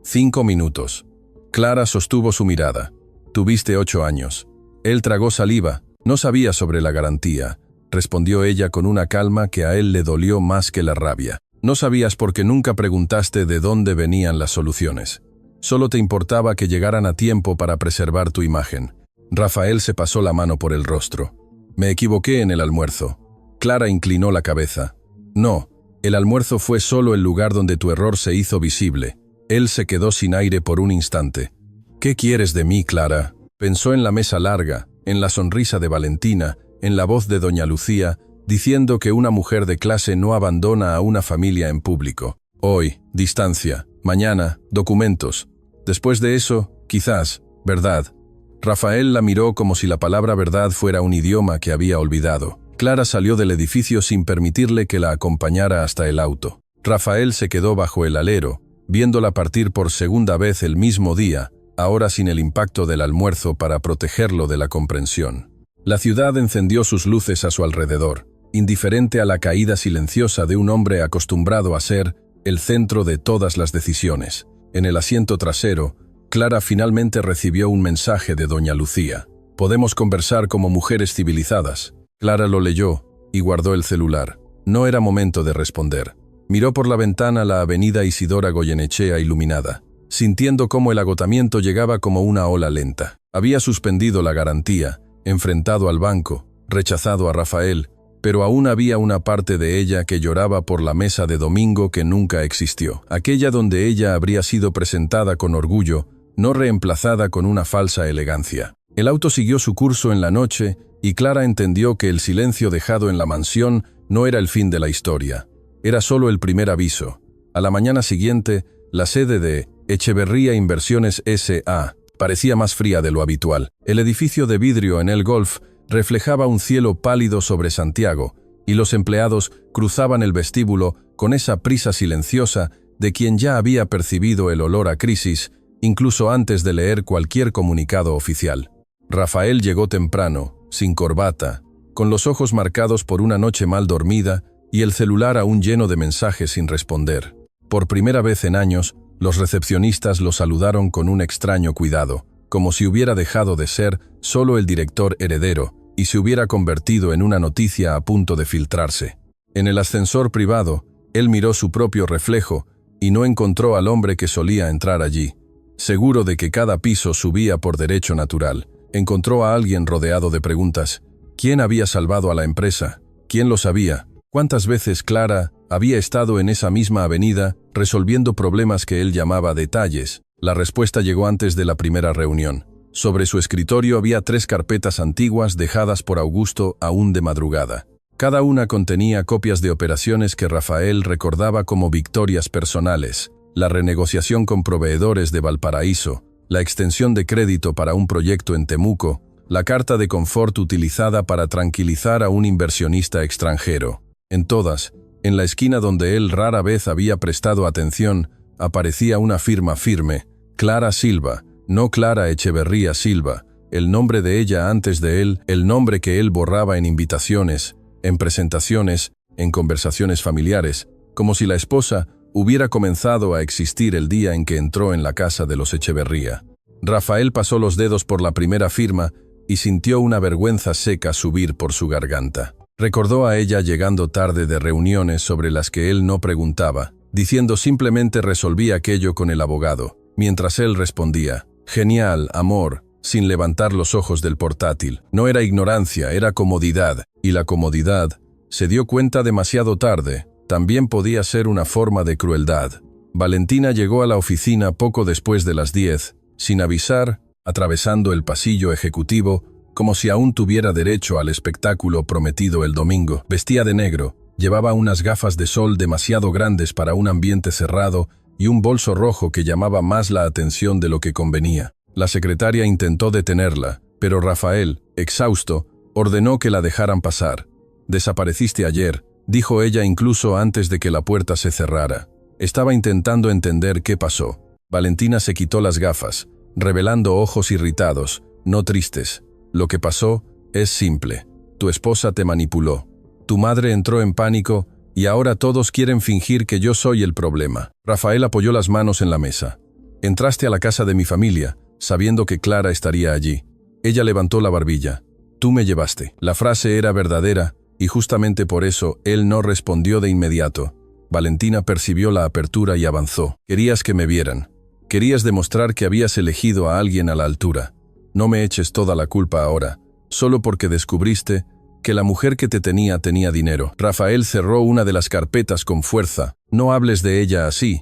[SPEAKER 1] 5 minutos. Clara sostuvo su mirada. «Tuviste 8 años». Él tragó saliva. «No sabía sobre la garantía», respondió ella con una calma que a él le dolió más que la rabia. «No sabías porque nunca preguntaste de dónde venían las soluciones. Solo te importaba que llegaran a tiempo para preservar tu imagen». Rafael se pasó la mano por el rostro. «Me equivoqué en el almuerzo». Clara inclinó la cabeza. «No, el almuerzo fue solo el lugar donde tu error se hizo visible». Él se quedó sin aire por un instante. «¿Qué quieres de mí, Clara?». Pensó en la mesa larga, en la sonrisa de Valentina, en la voz de doña Lucía, diciendo que una mujer de clase no abandona a una familia en público. Hoy, distancia. Mañana, documentos. Después de eso, quizás, verdad. Rafael la miró como si la palabra verdad fuera un idioma que había olvidado. Clara salió del edificio sin permitirle que la acompañara hasta el auto. Rafael se quedó bajo el alero, viéndola partir por segunda vez el mismo día, ahora sin el impacto del almuerzo para protegerlo de la comprensión. La ciudad encendió sus luces a su alrededor, indiferente a la caída silenciosa de un hombre acostumbrado a ser el centro de todas las decisiones. En el asiento trasero, Clara finalmente recibió un mensaje de doña Lucía. «Podemos conversar como mujeres civilizadas». Clara lo leyó y guardó el celular. No era momento de responder. Miró por la ventana la avenida Isidora Goyenechea iluminada, sintiendo cómo el agotamiento llegaba como una ola lenta. Había suspendido la garantía, enfrentado al banco, rechazado a Rafael, pero aún había una parte de ella que lloraba por la mesa de domingo que nunca existió, aquella donde ella habría sido presentada con orgullo, no reemplazada con una falsa elegancia. El auto siguió su curso en la noche y Clara entendió que el silencio dejado en la mansión no era el fin de la historia, era solo el primer aviso. A la mañana siguiente, la sede de Echeverría Inversiones S.A. parecía más fría de lo habitual. El edificio de vidrio en el Golf reflejaba un cielo pálido sobre Santiago, y los empleados cruzaban el vestíbulo con esa prisa silenciosa de quien ya había percibido el olor a crisis, incluso antes de leer cualquier comunicado oficial. Rafael llegó temprano, sin corbata, con los ojos marcados por una noche mal dormida y el celular aún lleno de mensajes sin responder. Por primera vez en años, los recepcionistas lo saludaron con un extraño cuidado, como si hubiera dejado de ser solo el director heredero y se hubiera convertido en una noticia a punto de filtrarse. En el ascensor privado, él miró su propio reflejo y no encontró al hombre que solía entrar allí. Seguro de que cada piso subía por derecho natural, encontró a alguien rodeado de preguntas. ¿Quién había salvado a la empresa? ¿Quién lo sabía? ¿Cuántas veces Clara había estado en esa misma avenida resolviendo problemas que él llamaba detalles? La respuesta llegó antes de la primera reunión. Sobre su escritorio había 3 carpetas antiguas dejadas por Augusto aún de madrugada. Cada una contenía copias de operaciones que Rafael recordaba como victorias personales: la renegociación con proveedores de Valparaíso, la extensión de crédito para un proyecto en Temuco, la carta de confort utilizada para tranquilizar a un inversionista extranjero. En todas, en la esquina donde él rara vez había prestado atención, aparecía una firma firme: Clara Silva, no Clara Echeverría Silva, el nombre de ella antes de él, el nombre que él borraba en invitaciones, en presentaciones, en conversaciones familiares, como si la esposa hubiera comenzado a existir el día en que entró en la casa de los Echeverría. Rafael pasó los dedos por la primera firma y sintió una vergüenza seca subir por su garganta. Recordó a ella llegando tarde de reuniones sobre las que él no preguntaba, diciendo simplemente resolví aquello con el abogado, mientras él respondía, genial, amor, sin levantar los ojos del portátil. No era ignorancia, era comodidad, y la comodidad Se dio cuenta demasiado tarde. También podía ser una forma de crueldad. Valentina llegó a la oficina poco después de las 10, sin avisar, atravesando el pasillo ejecutivo, como si aún tuviera derecho al espectáculo prometido el domingo. Vestía de negro, llevaba unas gafas de sol demasiado grandes para un ambiente cerrado y un bolso rojo que llamaba más la atención de lo que convenía. La secretaria intentó detenerla, pero Rafael, exhausto, ordenó que la dejaran pasar. «Desapareciste ayer», dijo ella incluso antes de que la puerta se cerrara. Estaba intentando entender qué pasó. Valentina se quitó las gafas, revelando ojos irritados, no tristes. «Lo que pasó es simple. Tu esposa te manipuló. Tu madre entró en pánico y ahora todos quieren fingir que yo soy el problema». Rafael apoyó las manos en la mesa. «Entraste a la casa de mi familia, sabiendo que Clara estaría allí». Ella levantó la barbilla. «Tú me llevaste». La frase era verdadera y justamente por eso él no respondió de inmediato. Valentina percibió la apertura y avanzó. «Querías que me vieran. Querías demostrar que habías elegido a alguien a la altura. No me eches toda la culpa ahora, solo porque descubriste que la mujer que te tenía dinero». Rafael cerró una de las carpetas con fuerza. «No hables de ella así».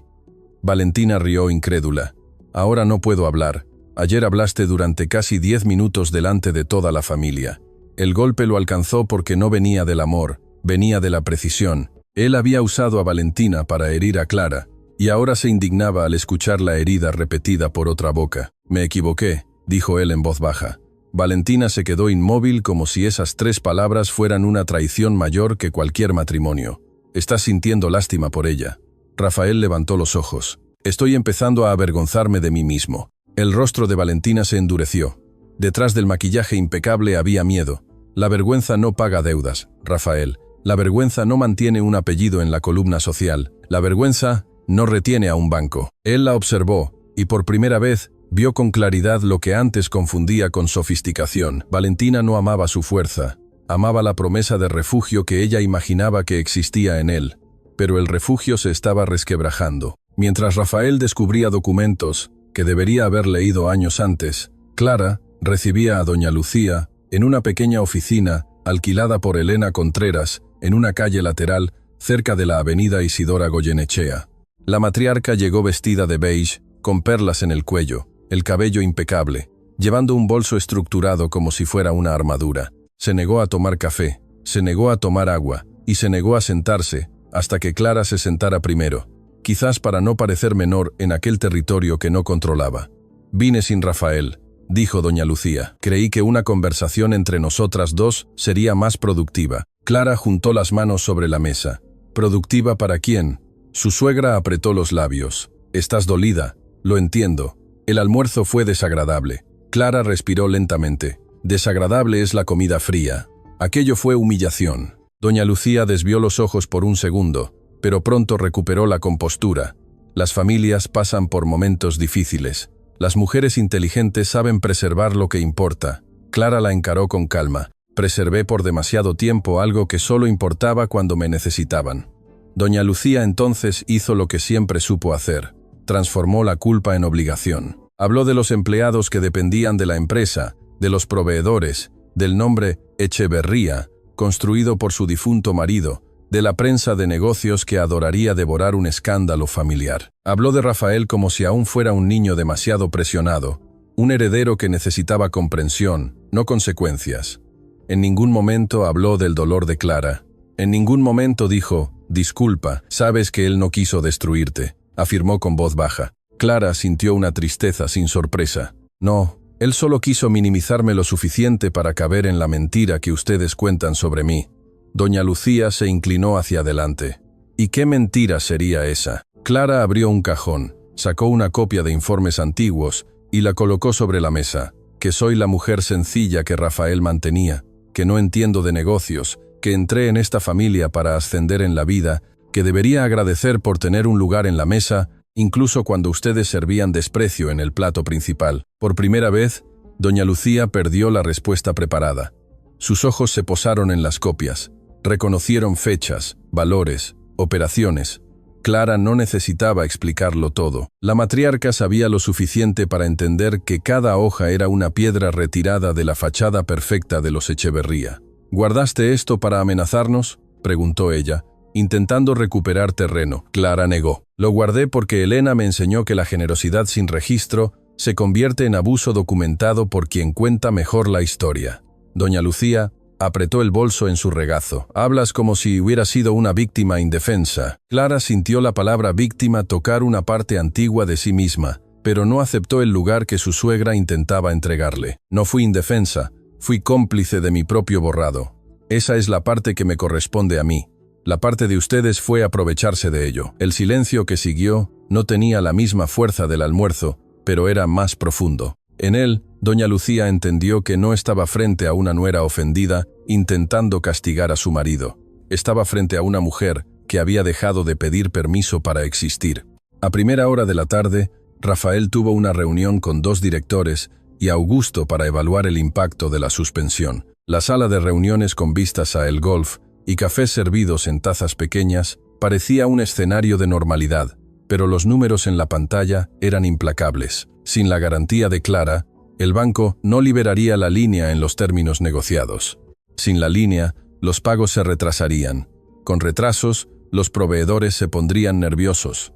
[SPEAKER 1] Valentina rió incrédula. «Ahora no puedo hablar. Ayer hablaste durante casi 10 minutos delante de toda la familia. El golpe lo alcanzó porque no venía del amor, venía de la precisión. Él había usado a Valentina para herir a Clara, y ahora se indignaba al escuchar la herida repetida por otra boca. «Me equivoqué», dijo él en voz baja. Valentina se quedó inmóvil como si esas 3 palabras fueran una traición mayor que cualquier matrimonio. «Estás sintiendo lástima por ella». Rafael levantó los ojos. «Estoy empezando a avergonzarme de mí mismo». El rostro de Valentina se endureció. Detrás del maquillaje impecable había miedo. «La vergüenza no paga deudas, Rafael. La vergüenza no mantiene un apellido en la columna social. La vergüenza no retiene a un banco». Él la observó, y por primera vez vio con claridad lo que antes confundía con sofisticación. Valentina no amaba su fuerza, amaba la promesa de refugio que ella imaginaba que existía en él. Pero el refugio se estaba resquebrajando. Mientras Rafael descubría documentos que debería haber leído años antes, Clara recibía a doña Lucía en una pequeña oficina alquilada por Elena Contreras en una calle lateral cerca de la avenida Isidora Goyenechea. La matriarca llegó vestida de beige, con perlas en el cuello, el cabello impecable, llevando un bolso estructurado como si fuera una armadura. Se negó a tomar café, se negó a tomar agua y se negó a sentarse hasta que Clara se sentara primero, quizás para no parecer menor en aquel territorio que no controlaba. «Vine sin Rafael», dijo doña Lucía. «Creí que una conversación entre nosotras dos sería más productiva». Clara juntó las manos sobre la mesa. «¿Productiva para quién?». Su suegra apretó los labios. «Estás dolida, lo entiendo. El almuerzo fue desagradable». Clara respiró lentamente. «Desagradable es la comida fría. Aquello fue humillación». Doña Lucía desvió los ojos por un segundo, pero pronto recuperó la compostura. Las familias pasan por momentos difíciles. Las mujeres inteligentes saben preservar lo que importa. Clara la encaró con calma. «Preservé por demasiado tiempo algo que solo importaba cuando me necesitaban». Doña Lucía entonces hizo lo que siempre supo hacer. Transformó la culpa en obligación. Habló de los empleados que dependían de la empresa, de los proveedores, del nombre Echeverría, construido por su difunto marido, de la prensa de negocios que adoraría devorar un escándalo familiar. Habló de Rafael como si aún fuera un niño demasiado presionado, un heredero que necesitaba comprensión, no consecuencias. En ningún momento habló del dolor de Clara. En ningún momento dijo: «Disculpa, sabes que él no quiso destruirte», afirmó con voz baja. Clara sintió una tristeza sin sorpresa. «No, él solo quiso minimizarme lo suficiente para caber en la mentira que ustedes cuentan sobre mí». Doña Lucía se inclinó hacia adelante. «¿Y qué mentira sería esa?». Clara abrió un cajón, sacó una copia de informes antiguos y la colocó sobre la mesa. «Que soy la mujer sencilla que Rafael mantenía, que no entiendo de negocios, que entré en esta familia para ascender en la vida, que debería agradecer por tener un lugar en la mesa, incluso cuando ustedes servían desprecio en el plato principal». Por primera vez, doña Lucía perdió la respuesta preparada. Sus ojos se posaron en las copias. Reconocieron fechas, valores, operaciones. Clara no necesitaba explicarlo todo. La matriarca sabía lo suficiente para entender que cada hoja era una piedra retirada de la fachada perfecta de los Echeverría. «¿Guardaste esto para amenazarnos?». preguntó ella, intentando recuperar terreno. Clara negó. Lo guardé porque Elena me enseñó que la generosidad sin registro se convierte en abuso documentado por quien cuenta mejor la historia. Doña Lucía apretó el bolso en su regazo. Hablas como si hubiera sido una víctima indefensa. Clara sintió la palabra víctima tocar una parte antigua de sí misma, pero no aceptó el lugar que su suegra intentaba entregarle. No fui indefensa, fui cómplice de mi propio borrado. Esa es la parte que me corresponde a mí. La parte de ustedes fue aprovecharse de ello. El silencio que siguió no tenía la misma fuerza del almuerzo, pero era más profundo. En él, doña Lucía entendió que no estaba frente a una nuera ofendida intentando castigar a su marido. Estaba frente a una mujer que había dejado de pedir permiso para existir. A primera hora de la tarde, Rafael tuvo una reunión con 2 directores y Augusto para evaluar el impacto de la suspensión. La sala de reuniones con vistas a el golf y cafés servidos en tazas pequeñas parecía un escenario de normalidad, pero los números en la pantalla eran implacables. Sin la garantía de Clara, el banco no liberaría la línea en los términos negociados. Sin la línea, los pagos se retrasarían. Con retrasos, los proveedores se pondrían nerviosos.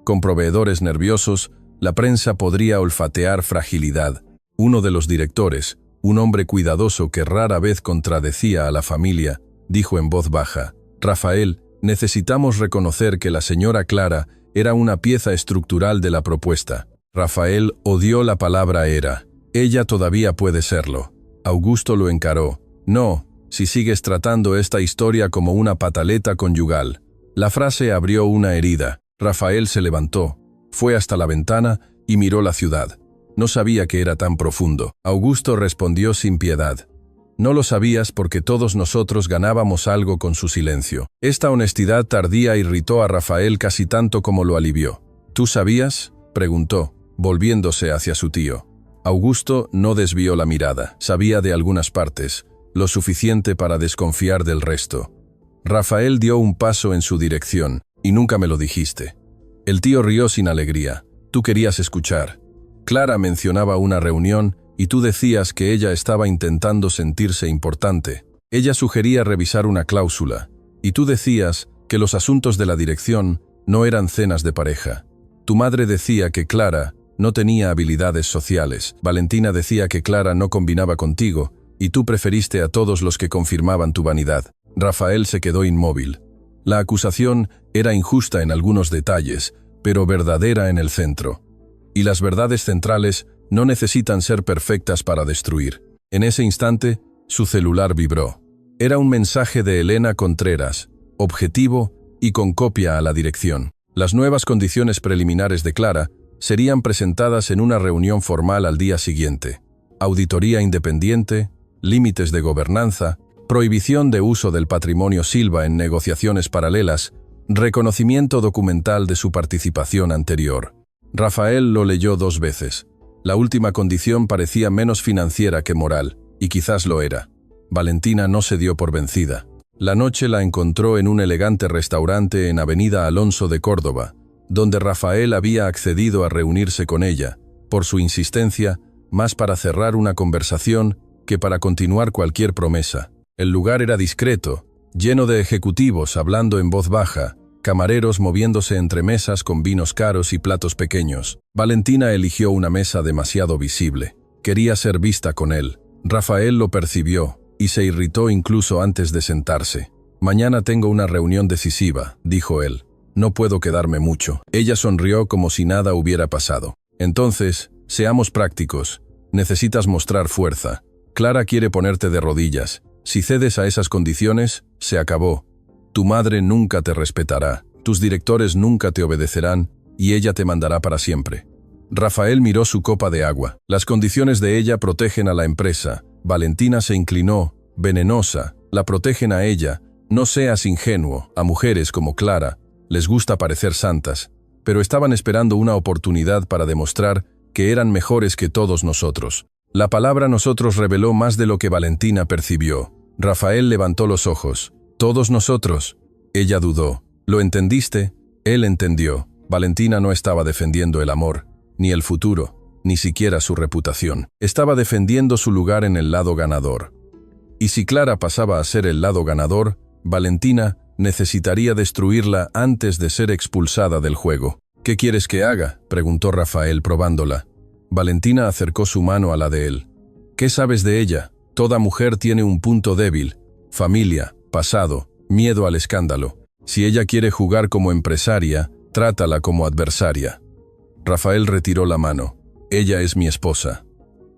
[SPEAKER 1] Con proveedores nerviosos, la prensa podría olfatear fragilidad. Uno de los directores, un hombre cuidadoso que rara vez contradecía a la familia, dijo en voz baja: «Rafael, necesitamos reconocer que la señora Clara era una pieza estructural de la propuesta». Rafael odió la palabra era. Ella todavía puede serlo. Augusto lo encaró. No, si sigues tratando esta historia como una pataleta conyugal. La frase abrió una herida. Rafael se levantó, fue hasta la ventana y miró la ciudad. No sabía que era tan profundo. Augusto respondió sin piedad. No lo sabías porque todos nosotros ganábamos algo con su silencio. Esta honestidad tardía irritó a Rafael casi tanto como lo alivió. ¿Tú sabías?, preguntó, volviéndose hacia su tío. Augusto no desvió la mirada. Sabía de algunas partes, lo suficiente para desconfiar del resto. Rafael dio un paso en su dirección. «Y nunca me lo dijiste». El tío rió sin alegría. «Tú querías escuchar. Clara mencionaba una reunión y tú decías que ella estaba intentando sentirse importante. Ella sugería revisar una cláusula, y tú decías que los asuntos de la dirección no eran cenas de pareja. Tu madre decía que Clara no tenía habilidades sociales. Valentina decía que Clara no combinaba contigo, y tú preferiste a todos los que confirmaban tu vanidad». Rafael se quedó inmóvil. La acusación era injusta en algunos detalles, pero verdadera en el centro. Y las verdades centrales no necesitan ser perfectas para destruir. En ese instante, su celular vibró. Era un mensaje de Elena Contreras, objetivo y con copia a la dirección. Las nuevas condiciones preliminares de Clara serían presentadas en una reunión formal al día siguiente. Auditoría independiente, límites de gobernanza, prohibición de uso del patrimonio Silva en negociaciones paralelas, reconocimiento documental de su participación anterior. Rafael lo leyó 2 veces. La última condición parecía menos financiera que moral, y quizás lo era. Valentina no se dio por vencida. La noche la encontró en un elegante restaurante en Avenida Alonso de Córdoba, donde Rafael había accedido a reunirse con ella, por su insistencia, más para cerrar una conversación que para continuar cualquier promesa. El lugar era discreto, lleno de ejecutivos hablando en voz baja, camareros moviéndose entre mesas con vinos caros y platos pequeños. Valentina eligió una mesa demasiado visible. Quería ser vista con él. Rafael lo percibió y se irritó incluso antes de sentarse. «Mañana tengo una reunión decisiva», dijo él. «No puedo quedarme mucho». Ella sonrió como si nada hubiera pasado. «Entonces, seamos prácticos. Necesitas mostrar fuerza. Clara quiere ponerte de rodillas. Si cedes a esas condiciones, se acabó. Tu madre nunca te respetará, tus directores nunca te obedecerán y ella te mandará para siempre». Rafael miró su copa de agua. Las condiciones de ella protegen a la empresa. Valentina se inclinó, venenosa. La protegen a ella. No seas ingenuo. A mujeres como Clara les gusta parecer santas, pero estaban esperando una oportunidad para demostrar que eran mejores que todos nosotros. La palabra nosotros reveló más de lo que Valentina percibió. Rafael levantó los ojos. «¿Todos nosotros?». Ella dudó. «¿Lo entendiste?». Él entendió. Valentina no estaba defendiendo el amor, ni el futuro, ni siquiera su reputación. Estaba defendiendo su lugar en el lado ganador. Y si Clara pasaba a ser el lado ganador, Valentina necesitaría destruirla antes de ser expulsada del juego. «¿Qué quieres que haga?», preguntó Rafael probándola. Valentina acercó su mano a la de él. «¿Qué sabes de ella? Toda mujer tiene un punto débil: familia, pasado, miedo al escándalo. Si ella quiere jugar como empresaria, trátala como adversaria». Rafael retiró la mano. «Ella es mi esposa».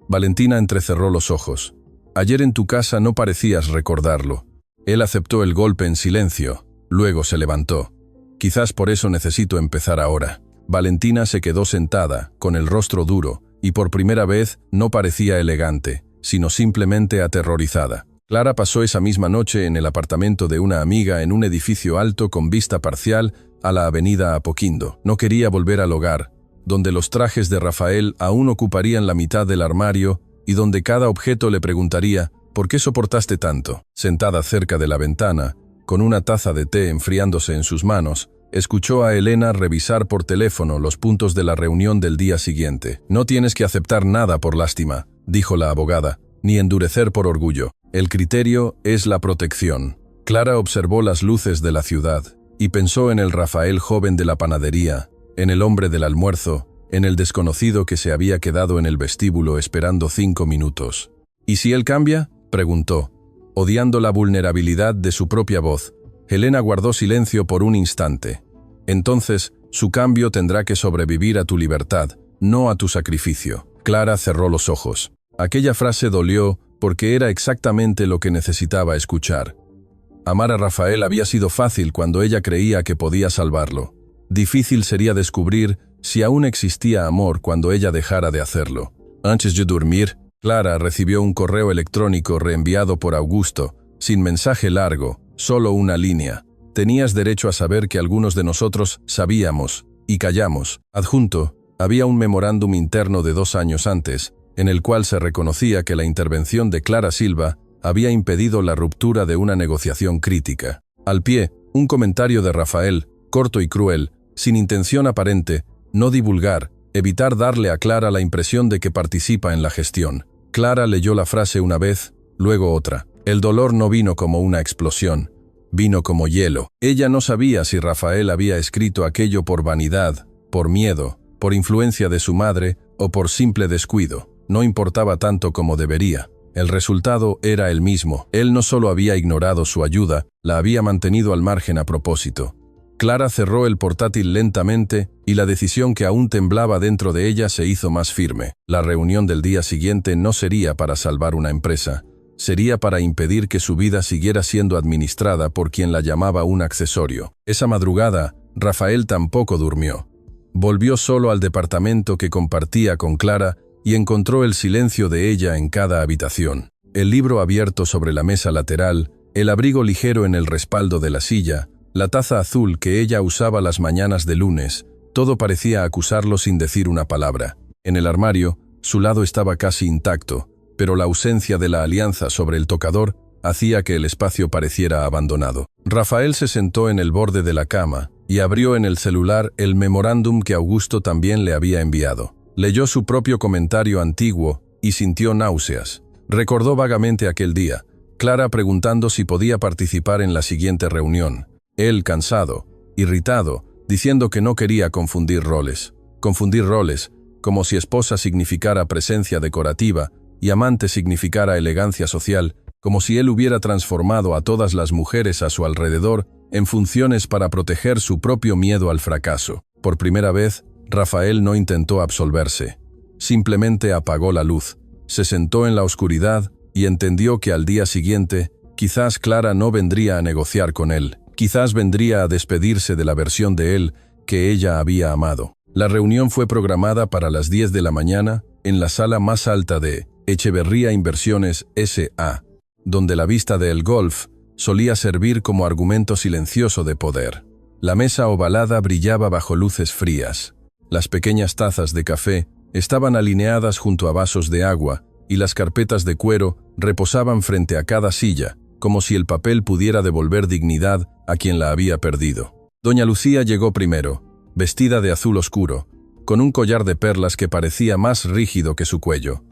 [SPEAKER 1] Valentina entrecerró los ojos. «Ayer en tu casa no parecías recordarlo». Él aceptó el golpe en silencio, luego se levantó. «Quizás por eso necesito empezar ahora». Valentina se quedó sentada, con el rostro duro, y por primera vez no parecía elegante, sino simplemente aterrorizada. Clara pasó esa misma noche en el apartamento de una amiga en un edificio alto con vista parcial a la avenida Apoquindo. No quería volver al hogar, donde los trajes de Rafael aún ocuparían la mitad del armario y donde cada objeto le preguntaría «¿Por qué soportaste tanto?». Sentada cerca de la ventana, con una taza de té enfriándose en sus manos, escuchó a Elena revisar por teléfono los puntos de la reunión del día siguiente. «No tienes que aceptar nada por lástima», dijo la abogada, «ni endurecer por orgullo. El criterio es la protección». Clara observó las luces de la ciudad y pensó en el Rafael joven de la panadería, en el hombre del almuerzo, en el desconocido que se había quedado en el vestíbulo esperando 5 minutos. «¿Y si él cambia?», preguntó. Odiando la vulnerabilidad de su propia voz, Elena guardó silencio por un instante. «Entonces, su cambio tendrá que sobrevivir a tu libertad, no a tu sacrificio». Clara cerró los ojos. Aquella frase dolió porque era exactamente lo que necesitaba escuchar. Amar a Rafael había sido fácil cuando ella creía que podía salvarlo. Difícil sería descubrir si aún existía amor cuando ella dejara de hacerlo. Antes de dormir, Clara recibió un correo electrónico reenviado por Augusto, sin mensaje largo, solo una línea. «Tenías derecho a saber que algunos de nosotros sabíamos, y callamos». Adjunto, había un memorándum interno de 2 años antes, en el cual se reconocía que la intervención de Clara Silva había impedido la ruptura de una negociación crítica. Al pie, un comentario de Rafael, corto y cruel, sin intención aparente: no divulgar, evitar darle a Clara la impresión de que participa en la gestión. Clara leyó la frase una vez, luego otra. El dolor no vino como una explosión, vino como hielo. Ella no sabía si Rafael había escrito aquello por vanidad, por miedo, por influencia de su madre o por simple descuido. No importaba tanto como debería. El resultado era el mismo. Él no solo había ignorado su ayuda, la había mantenido al margen a propósito. Clara cerró el portátil lentamente y la decisión que aún temblaba dentro de ella se hizo más firme. La reunión del día siguiente no sería para salvar una empresa, sería para impedir que su vida siguiera siendo administrada por quien la llamaba un accesorio. Esa madrugada, Rafael tampoco durmió. Volvió solo al departamento que compartía con Clara y encontró el silencio de ella en cada habitación. El libro abierto sobre la mesa lateral, el abrigo ligero en el respaldo de la silla, la taza azul que ella usaba las mañanas de lunes, todo parecía acusarlo sin decir una palabra. En el armario, su lado estaba casi intacto, pero la ausencia de la alianza sobre el tocador hacía que el espacio pareciera abandonado. Rafael se sentó en el borde de la cama y abrió en el celular el memorándum que Augusto también le había enviado. Leyó su propio comentario antiguo y sintió náuseas. Recordó vagamente aquel día, Clara preguntando si podía participar en la siguiente reunión. Él, cansado, irritado, diciendo que no quería confundir roles. Confundir roles, como si esposa significara presencia decorativa y amante significara elegancia social, como si él hubiera transformado a todas las mujeres a su alrededor en funciones para proteger su propio miedo al fracaso. Por primera vez, Rafael no intentó absolverse. Simplemente apagó la luz, se sentó en la oscuridad y entendió que al día siguiente, quizás Clara no vendría a negociar con él. Quizás vendría a despedirse de la versión de él que ella había amado. La reunión fue programada para las 10 de la mañana en la sala más alta de Echeverría Inversiones S.A., donde la vista del golf solía servir como argumento silencioso de poder. La mesa ovalada brillaba bajo luces frías. Las pequeñas tazas de café estaban alineadas junto a vasos de agua y las carpetas de cuero reposaban frente a cada silla, como si el papel pudiera devolver dignidad a quien la había perdido. Doña Lucía llegó primero, vestida de azul oscuro, con un collar de perlas que parecía más rígido que su cuello.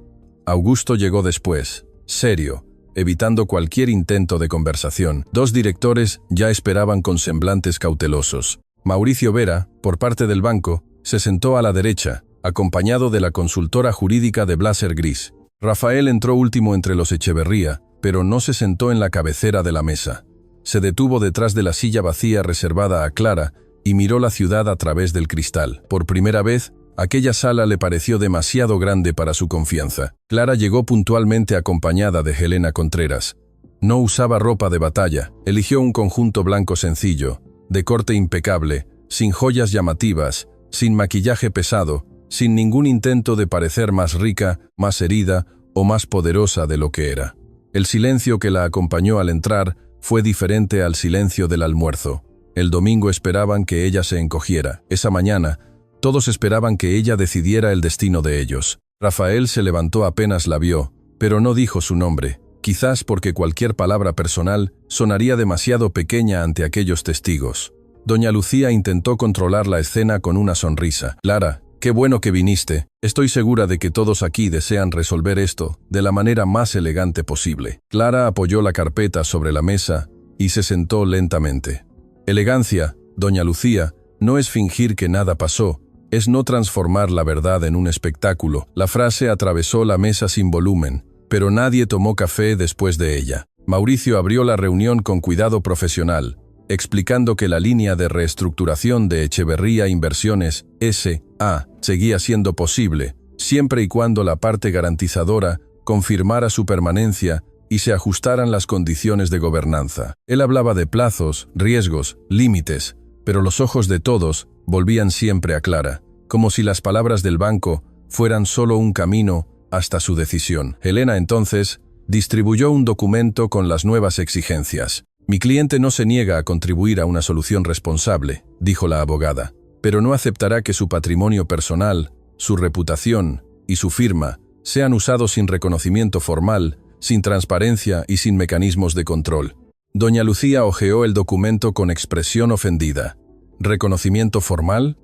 [SPEAKER 1] Augusto llegó después, serio, evitando cualquier intento de conversación. Dos directores ya esperaban con semblantes cautelosos. Mauricio Vera, por parte del banco, se sentó a la derecha, acompañado de la consultora jurídica de Blaser Gris. Rafael entró último entre los Echeverría, pero no se sentó en la cabecera de la mesa. Se detuvo detrás de la silla vacía reservada a Clara y miró la ciudad a través del cristal. Por primera vez, aquella sala le pareció demasiado grande para su confianza. Clara llegó puntualmente acompañada de Helena Contreras. No usaba ropa de batalla, eligió un conjunto blanco sencillo, de corte impecable, sin joyas llamativas, sin maquillaje pesado, sin ningún intento de parecer más rica, más herida o más poderosa de lo que era. El silencio que la acompañó al entrar fue diferente al silencio del almuerzo. El domingo esperaban que ella se encogiera. Esa mañana, todos esperaban que ella decidiera el destino de ellos. Rafael se levantó apenas la vio, pero no dijo su nombre, quizás porque cualquier palabra personal sonaría demasiado pequeña ante aquellos testigos. Doña Lucía intentó controlar la escena con una sonrisa. «Clara, qué bueno que viniste. Estoy segura de que todos aquí desean resolver esto de la manera más elegante posible». Clara apoyó la carpeta sobre la mesa y se sentó lentamente. «Elegancia, doña Lucía, no es fingir que nada pasó, es no transformar la verdad en un espectáculo». La frase atravesó la mesa sin volumen, pero nadie tomó café después de ella. Mauricio abrió la reunión con cuidado profesional, explicando que la línea de reestructuración de Echeverría Inversiones S.A. seguía siendo posible, siempre y cuando la parte garantizadora confirmara su permanencia y se ajustaran las condiciones de gobernanza. Él hablaba de plazos, riesgos, límites, pero los ojos de todos volvían siempre a Clara, como si las palabras del banco fueran solo un camino hasta su decisión. Helena entonces distribuyó un documento con las nuevas exigencias. «Mi cliente no se niega a contribuir a una solución responsable», dijo la abogada, «pero no aceptará que su patrimonio personal, su reputación y su firma sean usados sin reconocimiento formal, sin transparencia y sin mecanismos de control». Doña Lucía hojeó el documento con expresión ofendida. «¿Reconocimiento formal?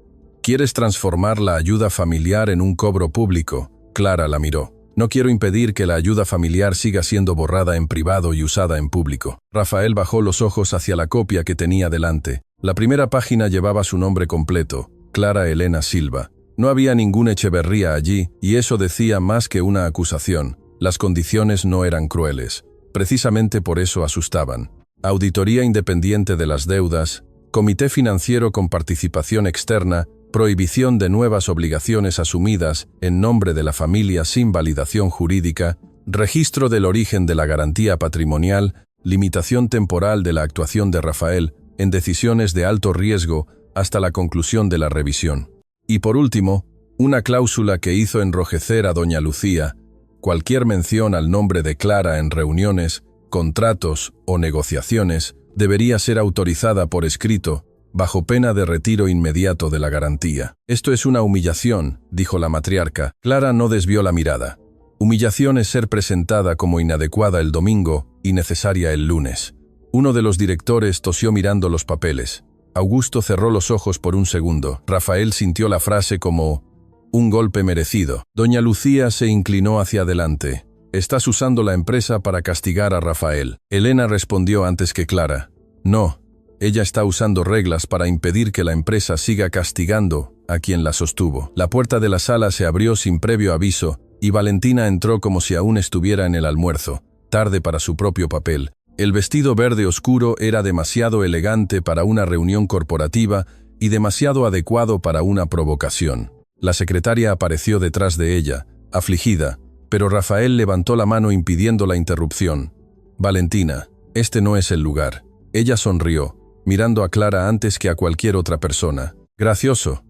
[SPEAKER 1] ¿Quieres transformar la ayuda familiar en un cobro público?». Clara la miró. «No quiero impedir que la ayuda familiar siga siendo borrada en privado y usada en público». Rafael bajó los ojos hacia la copia que tenía delante. La primera página llevaba su nombre completo, Clara Elena Silva. No había ningún Echeverría allí, y eso decía más que una acusación. Las condiciones no eran crueles. Precisamente por eso asustaban. Auditoría independiente de las deudas, comité financiero con participación externa, prohibición de nuevas obligaciones asumidas en nombre de la familia sin validación jurídica, registro del origen de la garantía patrimonial, limitación temporal de la actuación de Rafael en decisiones de alto riesgo hasta la conclusión de la revisión. Y por último, una cláusula que hizo enrojecer a doña Lucía: cualquier mención al nombre de Clara en reuniones, contratos o negociaciones debería ser autorizada por escrito, bajo pena de retiro inmediato de la garantía. «Esto es una humillación», dijo la matriarca. Clara no desvió la mirada. «Humillación es ser presentada como inadecuada el domingo y necesaria el lunes». Uno de los directores tosió mirando los papeles. Augusto cerró los ojos por un segundo. Rafael sintió la frase como un golpe merecido. Doña Lucía se inclinó hacia adelante. «Estás usando la empresa para castigar a Rafael». Helena respondió antes que Clara. «No. Ella está usando reglas para impedir que la empresa siga castigando a quien la sostuvo». La puerta de la sala se abrió sin previo aviso y Valentina entró como si aún estuviera en el almuerzo, tarde para su propio papel. El vestido verde oscuro era demasiado elegante para una reunión corporativa y demasiado adecuado para una provocación. La secretaria apareció detrás de ella, afligida, pero Rafael levantó la mano impidiendo la interrupción. «Valentina, este no es el lugar». Ella sonrió, mirando a Clara antes que a cualquier otra persona. «Gracioso.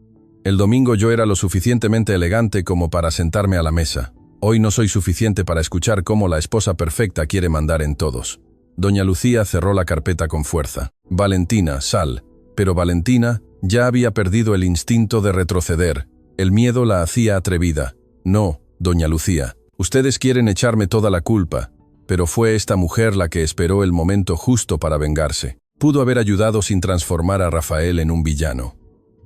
[SPEAKER 1] El domingo yo era lo suficientemente elegante como para sentarme a la mesa. Hoy no soy suficiente para escuchar cómo la esposa perfecta quiere mandar en todos». Doña Lucía cerró la carpeta con fuerza. «Valentina, sal». Pero Valentina ya había perdido el instinto de retroceder. El miedo la hacía atrevida. «No, doña Lucía. Ustedes quieren echarme toda la culpa, pero fue esta mujer la que esperó el momento justo para vengarse. Pudo haber ayudado sin transformar a Rafael en un villano».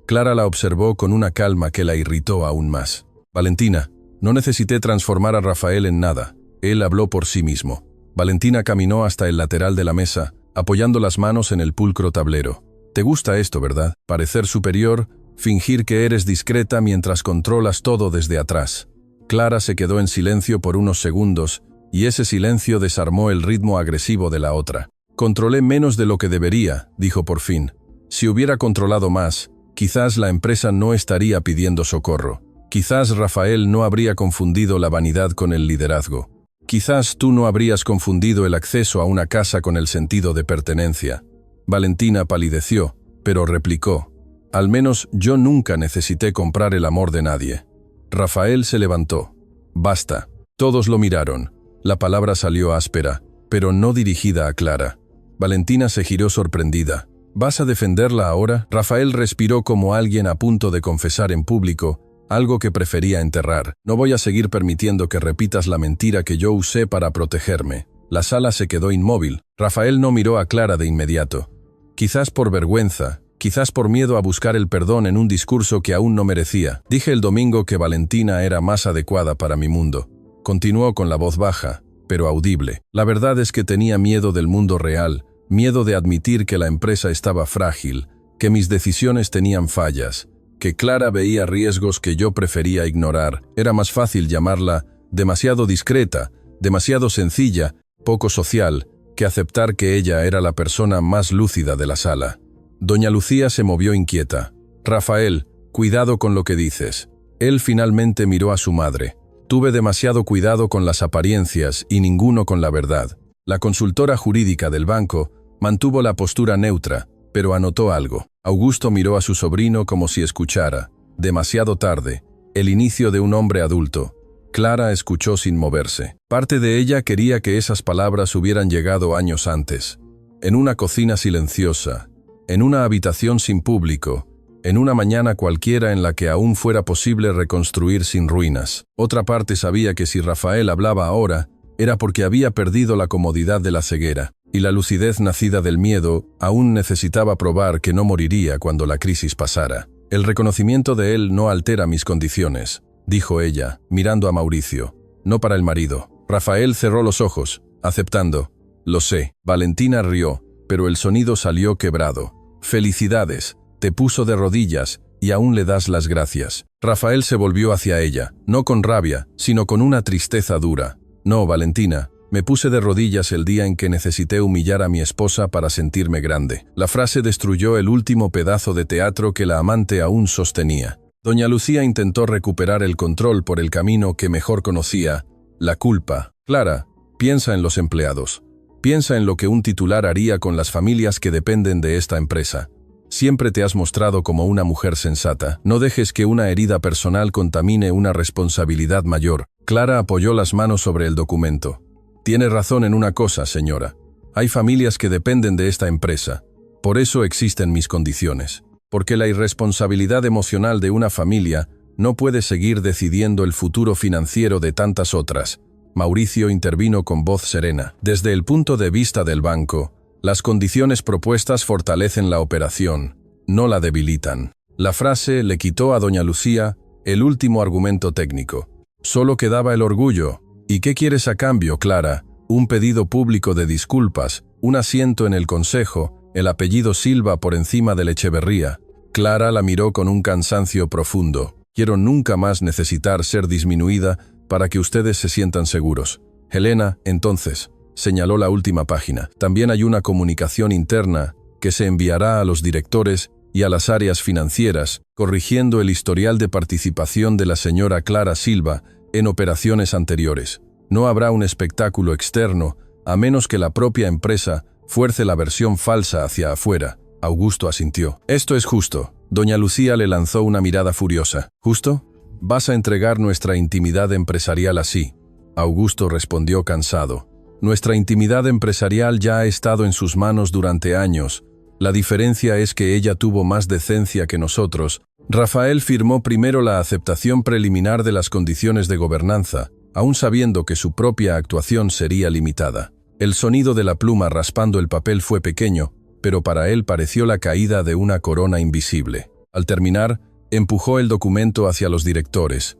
[SPEAKER 1] Clara la observó con una calma que la irritó aún más. «Valentina, no necesité transformar a Rafael en nada. Él habló por sí mismo. Valentina caminó hasta el lateral de la mesa, apoyando las manos en el pulcro tablero. Te gusta esto, ¿verdad? Parecer superior, fingir que eres discreta mientras controlas todo desde atrás. Clara se quedó en silencio por unos segundos, y ese silencio desarmó el ritmo agresivo de la otra. Controlé menos de lo que debería, dijo por fin. Si hubiera controlado más, quizás la empresa no estaría pidiendo socorro. Quizás Rafael no habría confundido la vanidad con el liderazgo. Quizás tú no habrías confundido el acceso a una casa con el sentido de pertenencia. Valentina palideció, pero replicó: al menos yo nunca necesité comprar el amor de nadie. Rafael se levantó. Basta. Todos lo miraron. La palabra salió áspera, pero no dirigida a Clara. Valentina se giró sorprendida. ¿Vas a defenderla ahora? Rafael respiró como alguien a punto de confesar en público algo que prefería enterrar. No voy a seguir permitiendo que repitas la mentira que yo usé para protegerme. La sala se quedó inmóvil. Rafael no miró a Clara de inmediato. Quizás por vergüenza, quizás por miedo a buscar el perdón en un discurso que aún no merecía. Dije el domingo que Valentina era más adecuada para mi mundo. Continuó con la voz baja, pero audible. La verdad es que tenía miedo del mundo real, miedo de admitir que la empresa estaba frágil, que mis decisiones tenían fallas, que Clara veía riesgos que yo prefería ignorar. Era más fácil llamarla demasiado discreta, demasiado sencilla, poco social, que aceptar que ella era la persona más lúcida de la sala. Doña Lucía se movió inquieta. Rafael, cuidado con lo que dices. Él finalmente miró a su madre. Tuve demasiado cuidado con las apariencias y ninguno con la verdad. La consultora jurídica del banco mantuvo la postura neutra, pero anotó algo. Augusto miró a su sobrino como si escuchara, demasiado tarde, el inicio de un hombre adulto. Clara escuchó sin moverse. Parte de ella quería que esas palabras hubieran llegado años antes. En una cocina silenciosa, en una habitación sin público, en una mañana cualquiera en la que aún fuera posible reconstruir sin ruinas. Otra parte sabía que si Rafael hablaba ahora, era porque había perdido la comodidad de la ceguera, y la lucidez nacida del miedo aún necesitaba probar que no moriría cuando la crisis pasara. El reconocimiento de él no altera mis condiciones, dijo ella, mirando a Mauricio. No para el marido. Rafael cerró los ojos, aceptando. Lo sé. Valentina rió, pero el sonido salió quebrado. Felicidades. Te puso de rodillas, y aún le das las gracias. Rafael se volvió hacia ella, no con rabia, sino con una tristeza dura. No, Valentina, me puse de rodillas el día en que necesité humillar a mi esposa para sentirme grande. La frase destruyó el último pedazo de teatro que la amante aún sostenía. Doña Lucía intentó recuperar el control por el camino que mejor conocía, la culpa. Clara, piensa en los empleados. Piensa en lo que un titular haría con las familias que dependen de esta empresa. Siempre te has mostrado como una mujer sensata. No dejes que una herida personal contamine una responsabilidad mayor. Clara apoyó las manos sobre el documento. Tiene razón en una cosa, señora. Hay familias que dependen de esta empresa. Por eso existen mis condiciones. Porque la irresponsabilidad emocional de una familia no puede seguir decidiendo el futuro financiero de tantas otras. Mauricio intervino con voz serena. Desde el punto de vista del banco, las condiciones propuestas fortalecen la operación, no la debilitan. La frase le quitó a doña Lucía el último argumento técnico. Solo quedaba el orgullo. ¿Y qué quieres a cambio, Clara? Un pedido público de disculpas, un asiento en el consejo, el apellido Silva por encima del Echeverría. Clara la miró con un cansancio profundo. Quiero nunca más necesitar ser disminuida para que ustedes se sientan seguros. Helena, entonces, señaló la última página. También hay una comunicación interna que se enviará a los directores y a las áreas financieras, corrigiendo el historial de participación de la señora Clara Silva en operaciones anteriores. No habrá un espectáculo externo, a menos que la propia empresa fuerce la versión falsa hacia afuera. Augusto asintió. Esto es justo. Doña Lucía le lanzó una mirada furiosa. ¿Justo? ¿Vas a entregar nuestra intimidad empresarial así? Augusto respondió cansado. Nuestra intimidad empresarial ya ha estado en sus manos durante años. La diferencia es que ella tuvo más decencia que nosotros. Rafael firmó primero la aceptación preliminar de las condiciones de gobernanza, aún sabiendo que su propia actuación sería limitada. El sonido de la pluma raspando el papel fue pequeño, pero para él pareció la caída de una corona invisible. Al terminar, empujó el documento hacia los directores.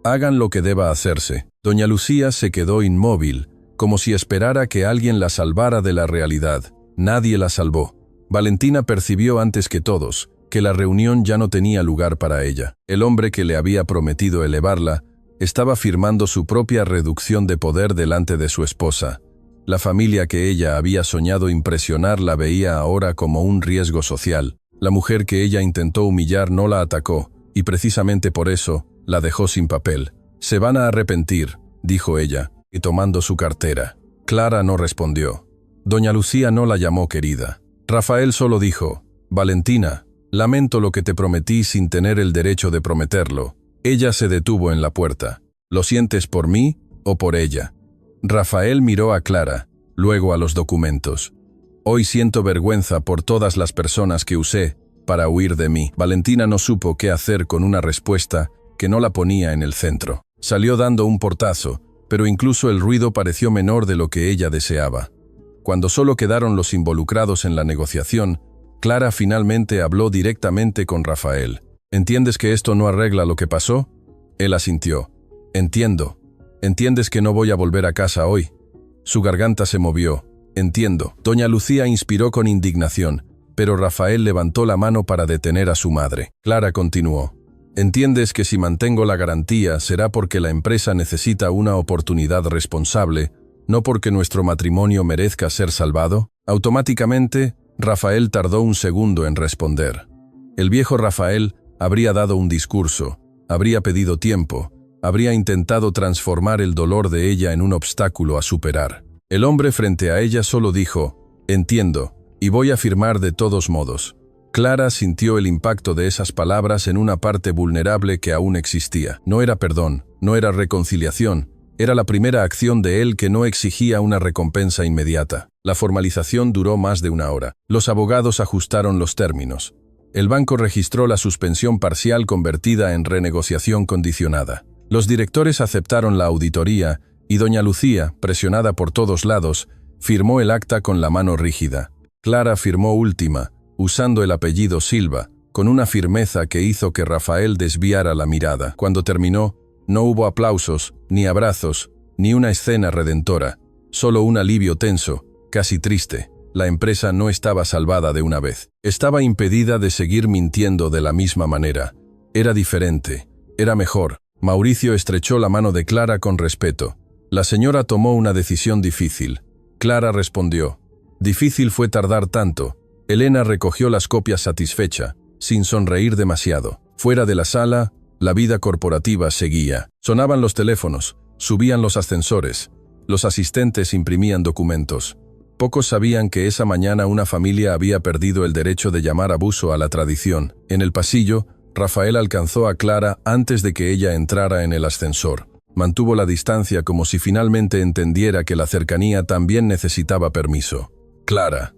[SPEAKER 1] Hagan lo que deba hacerse. Doña Lucía se quedó inmóvil, como si esperara que alguien la salvara de la realidad. Nadie la salvó. Valentina percibió antes que todos que la reunión ya no tenía lugar para ella. El hombre que le había prometido elevarla estaba firmando su propia reducción de poder delante de su esposa. La familia que ella había soñado impresionar la veía ahora como un riesgo social. La mujer que ella intentó humillar no la atacó, y precisamente por eso la dejó sin papel. «Se van a arrepentir», dijo ella, y tomando su cartera. Clara no respondió. Doña Lucía no la llamó querida. Rafael solo dijo: «Valentina, lamento lo que te prometí sin tener el derecho de prometerlo». Ella se detuvo en la puerta. «¿Lo sientes por mí o por ella?» Rafael miró a Clara, luego a los documentos. «Hoy siento vergüenza por todas las personas que usé para huir de mí». Valentina no supo qué hacer con una respuesta que no la ponía en el centro. Salió dando un portazo, pero incluso el ruido pareció menor de lo que ella deseaba. Cuando solo quedaron los involucrados en la negociación, Clara finalmente habló directamente con Rafael. «¿Entiendes que esto no arregla lo que pasó?» Él asintió. «Entiendo. ¿Entiendes que no voy a volver a casa hoy?» Su garganta se movió. «Entiendo». Doña Lucía inspiró con indignación, pero Rafael levantó la mano para detener a su madre. Clara continuó. «¿Entiendes que si mantengo la garantía será porque la empresa necesita una oportunidad responsable, no porque nuestro matrimonio merezca ser salvado?» Automáticamente, Rafael tardó un segundo en responder. El viejo Rafael habría dado un discurso, habría pedido tiempo, habría intentado transformar el dolor de ella en un obstáculo a superar. El hombre frente a ella solo dijo: «Entiendo, y voy a firmar de todos modos». Clara sintió el impacto de esas palabras en una parte vulnerable que aún existía. No era perdón, no era reconciliación, era la primera acción de él que no exigía una recompensa inmediata. La formalización duró más de una hora. Los abogados ajustaron los términos. El banco registró la suspensión parcial convertida en renegociación condicionada. Los directores aceptaron la auditoría y doña Lucía, presionada por todos lados, firmó el acta con la mano rígida. Clara firmó última, usando el apellido Silva, con una firmeza que hizo que Rafael desviara la mirada. Cuando terminó, no hubo aplausos, ni abrazos, ni una escena redentora, solo un alivio tenso, casi triste. La empresa no estaba salvada de una vez. Estaba impedida de seguir mintiendo de la misma manera. Era diferente, era mejor. Mauricio estrechó la mano de Clara con respeto. La señora tomó una decisión difícil. Clara respondió. Difícil fue tardar tanto. Elena recogió las copias satisfecha, sin sonreír demasiado. Fuera de la sala, la vida corporativa seguía. Sonaban los teléfonos, subían los ascensores. Los asistentes imprimían documentos. Pocos sabían que esa mañana una familia había perdido el derecho de llamar abuso a la tradición. En el pasillo, Rafael alcanzó a Clara antes de que ella entrara en el ascensor. Mantuvo la distancia como si finalmente entendiera que la cercanía también necesitaba permiso. «Clara».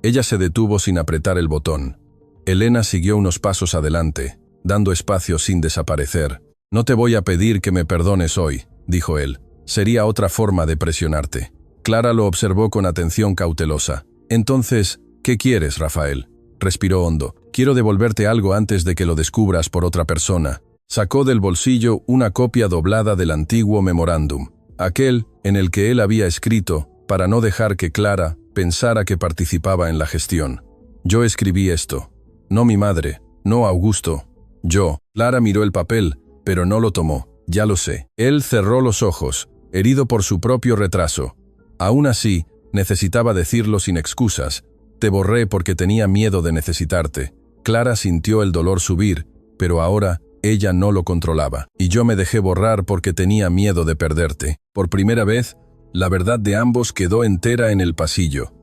[SPEAKER 1] Ella se detuvo sin apretar el botón. Elena siguió unos pasos adelante, dando espacio sin desaparecer. «No te voy a pedir que me perdones hoy», dijo él. «Sería otra forma de presionarte». Clara lo observó con atención cautelosa. «Entonces, ¿qué quieres, Rafael?». Respiró hondo. «Quiero devolverte algo antes de que lo descubras por otra persona». Sacó del bolsillo una copia doblada del antiguo memorándum, aquel en el que él había escrito, para no dejar que Clara pensara que participaba en la gestión. «Yo escribí esto. No mi madre, no Augusto. Yo». Clara miró el papel, pero no lo tomó. «Ya lo sé». Él cerró los ojos, herido por su propio retraso. Aún así, necesitaba decirlo sin excusas. «Te borré porque tenía miedo de necesitarte». Clara sintió el dolor subir, pero ahora ella no lo controlaba. «Y yo me dejé borrar porque tenía miedo de perderte». Por primera vez, la verdad de ambos quedó entera en el pasillo.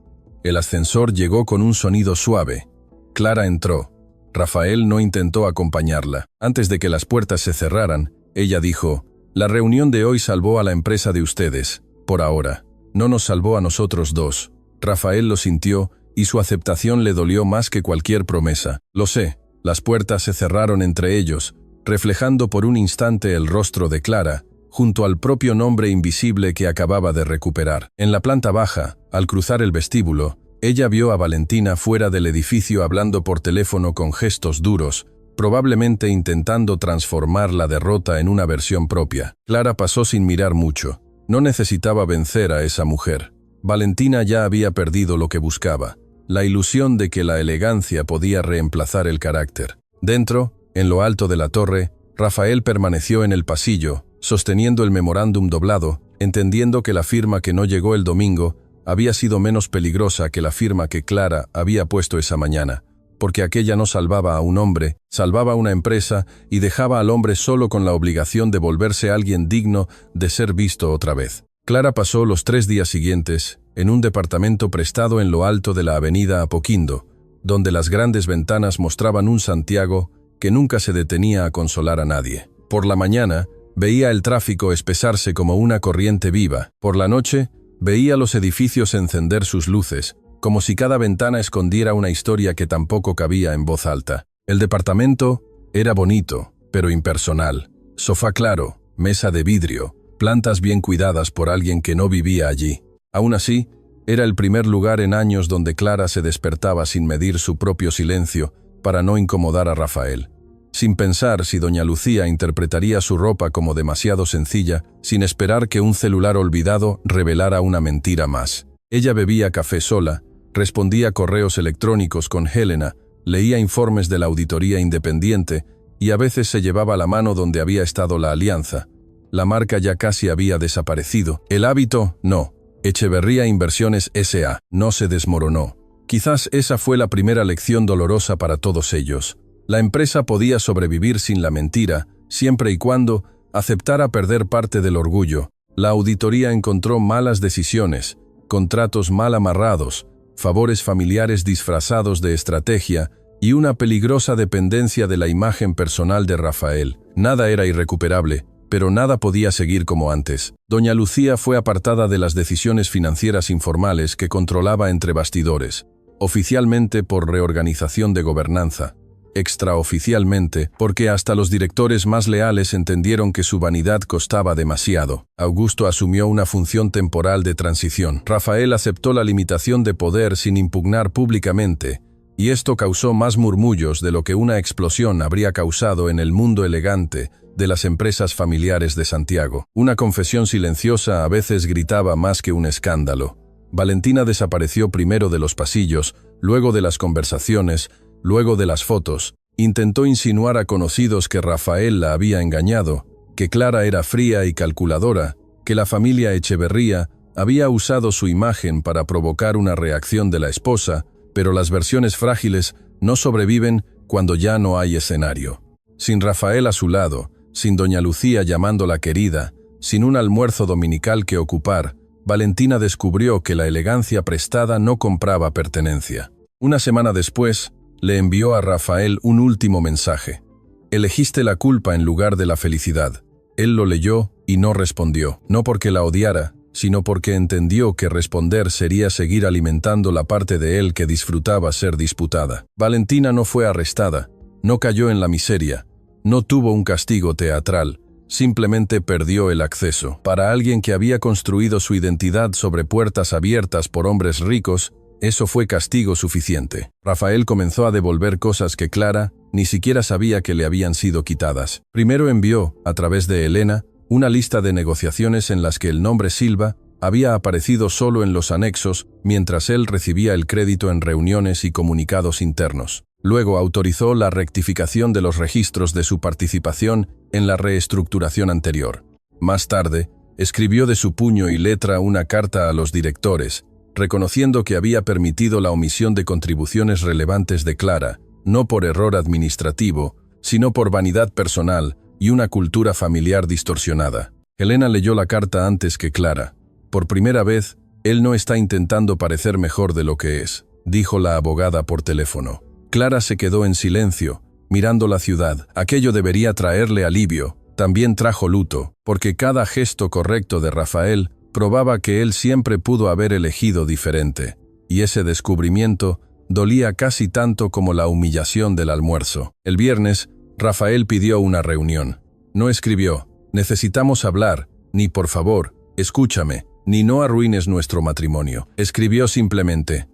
[SPEAKER 1] El ascensor llegó con un sonido suave. Clara entró. Rafael no intentó acompañarla. Antes de que las puertas se cerraran, ella dijo: «La reunión de hoy salvó a la empresa de ustedes, por ahora. No nos salvó a nosotros dos». Rafael lo sintió y su aceptación le dolió más que cualquier promesa. «Lo sé». Las puertas se cerraron entre ellos, reflejando por un instante el rostro de Clara, junto al propio nombre invisible que acababa de recuperar. En la planta baja, al cruzar el vestíbulo, ella vio a Valentina fuera del edificio hablando por teléfono con gestos duros, probablemente intentando transformar la derrota en una versión propia. Clara pasó sin mirar mucho. No necesitaba vencer a esa mujer. Valentina ya había perdido lo que buscaba, la ilusión de que la elegancia podía reemplazar el carácter. Dentro, en lo alto de la torre, Rafael permaneció en el pasillo, sosteniendo el memorándum doblado, entendiendo que la firma que no llegó el domingo había sido menos peligrosa que la firma que Clara había puesto esa mañana, porque aquella no salvaba a un hombre, salvaba a una empresa y dejaba al hombre solo con la obligación de volverse alguien digno de ser visto otra vez. Clara pasó los 3 días siguientes en un departamento prestado en lo alto de la avenida Apoquindo, donde las grandes ventanas mostraban un Santiago que nunca se detenía a consolar a nadie. Por la mañana, veía el tráfico espesarse como una corriente viva. Por la noche, veía los edificios encender sus luces, como si cada ventana escondiera una historia que tampoco cabía en voz alta. El departamento era bonito, pero impersonal. Sofá claro, mesa de vidrio, plantas bien cuidadas por alguien que no vivía allí. Aún así, era el primer lugar en años donde Clara se despertaba sin medir su propio silencio para no incomodar a Rafael, sin pensar si doña Lucía interpretaría su ropa como demasiado sencilla, sin esperar que un celular olvidado revelara una mentira más. Ella bebía café sola, respondía correos electrónicos con Helena, leía informes de la auditoría independiente y a veces se llevaba la mano donde había estado la alianza. La marca ya casi había desaparecido. El hábito, no. Echeverría Inversiones S.A. no se desmoronó. Quizás esa fue la primera lección dolorosa para todos ellos. La empresa podía sobrevivir sin la mentira, siempre y cuando aceptara perder parte del orgullo. La auditoría encontró malas decisiones, contratos mal amarrados, favores familiares disfrazados de estrategia y una peligrosa dependencia de la imagen personal de Rafael. Nada era irrecuperable, pero nada podía seguir como antes. Doña Lucía fue apartada de las decisiones financieras informales que controlaba entre bastidores, oficialmente por reorganización de gobernanza, extraoficialmente porque hasta los directores más leales entendieron que su vanidad costaba demasiado. Augusto asumió una función temporal de transición. Rafael aceptó la limitación de poder sin impugnar públicamente, y esto causó más murmullos de lo que una explosión habría causado en el mundo elegante de las empresas familiares de Santiago. Una confesión silenciosa a veces gritaba más que un escándalo. Valentina desapareció primero de los pasillos, luego de las conversaciones, luego de las fotos. Intentó insinuar a conocidos que Rafael la había engañado, que Clara era fría y calculadora, que la familia Echeverría había usado su imagen para provocar una reacción de la esposa, pero las versiones frágiles no sobreviven cuando ya no hay escenario. Sin Rafael a su lado, sin doña Lucía llamándola querida, sin un almuerzo dominical que ocupar, Valentina descubrió que la elegancia prestada no compraba pertenencia. Una semana después, le envió a Rafael un último mensaje. Elegiste la culpa en lugar de la felicidad. Él lo leyó y no respondió, no porque la odiara, sino porque entendió que responder sería seguir alimentando la parte de él que disfrutaba ser disputada. Valentina no fue arrestada, no cayó en la miseria, no tuvo un castigo teatral, simplemente perdió el acceso. Para alguien que había construido su identidad sobre puertas abiertas por hombres ricos, eso fue castigo suficiente. Rafael comenzó a devolver cosas que Clara ni siquiera sabía que le habían sido quitadas. Primero envió, a través de Helena, una lista de negociaciones en las que el nombre Silva había aparecido solo en los anexos, mientras él recibía el crédito en reuniones y comunicados internos. Luego autorizó la rectificación de los registros de su participación en la reestructuración anterior. Más tarde, escribió de su puño y letra una carta a los directores, reconociendo que había permitido la omisión de contribuciones relevantes de Clara, no por error administrativo, sino por vanidad personal y una cultura familiar distorsionada. Helena leyó la carta antes que Clara. Por primera vez, él no está intentando parecer mejor de lo que es, dijo la abogada por teléfono. Clara se quedó en silencio, mirando la ciudad. Aquello debería traerle alivio. También trajo luto, porque cada gesto correcto de Rafael probaba que él siempre pudo haber elegido diferente, y ese descubrimiento dolía casi tanto como la humillación del almuerzo. El viernes, Rafael pidió una reunión. No escribió, necesitamos hablar, ni por favor, escúchame, ni no arruines nuestro matrimonio. Escribió simplemente,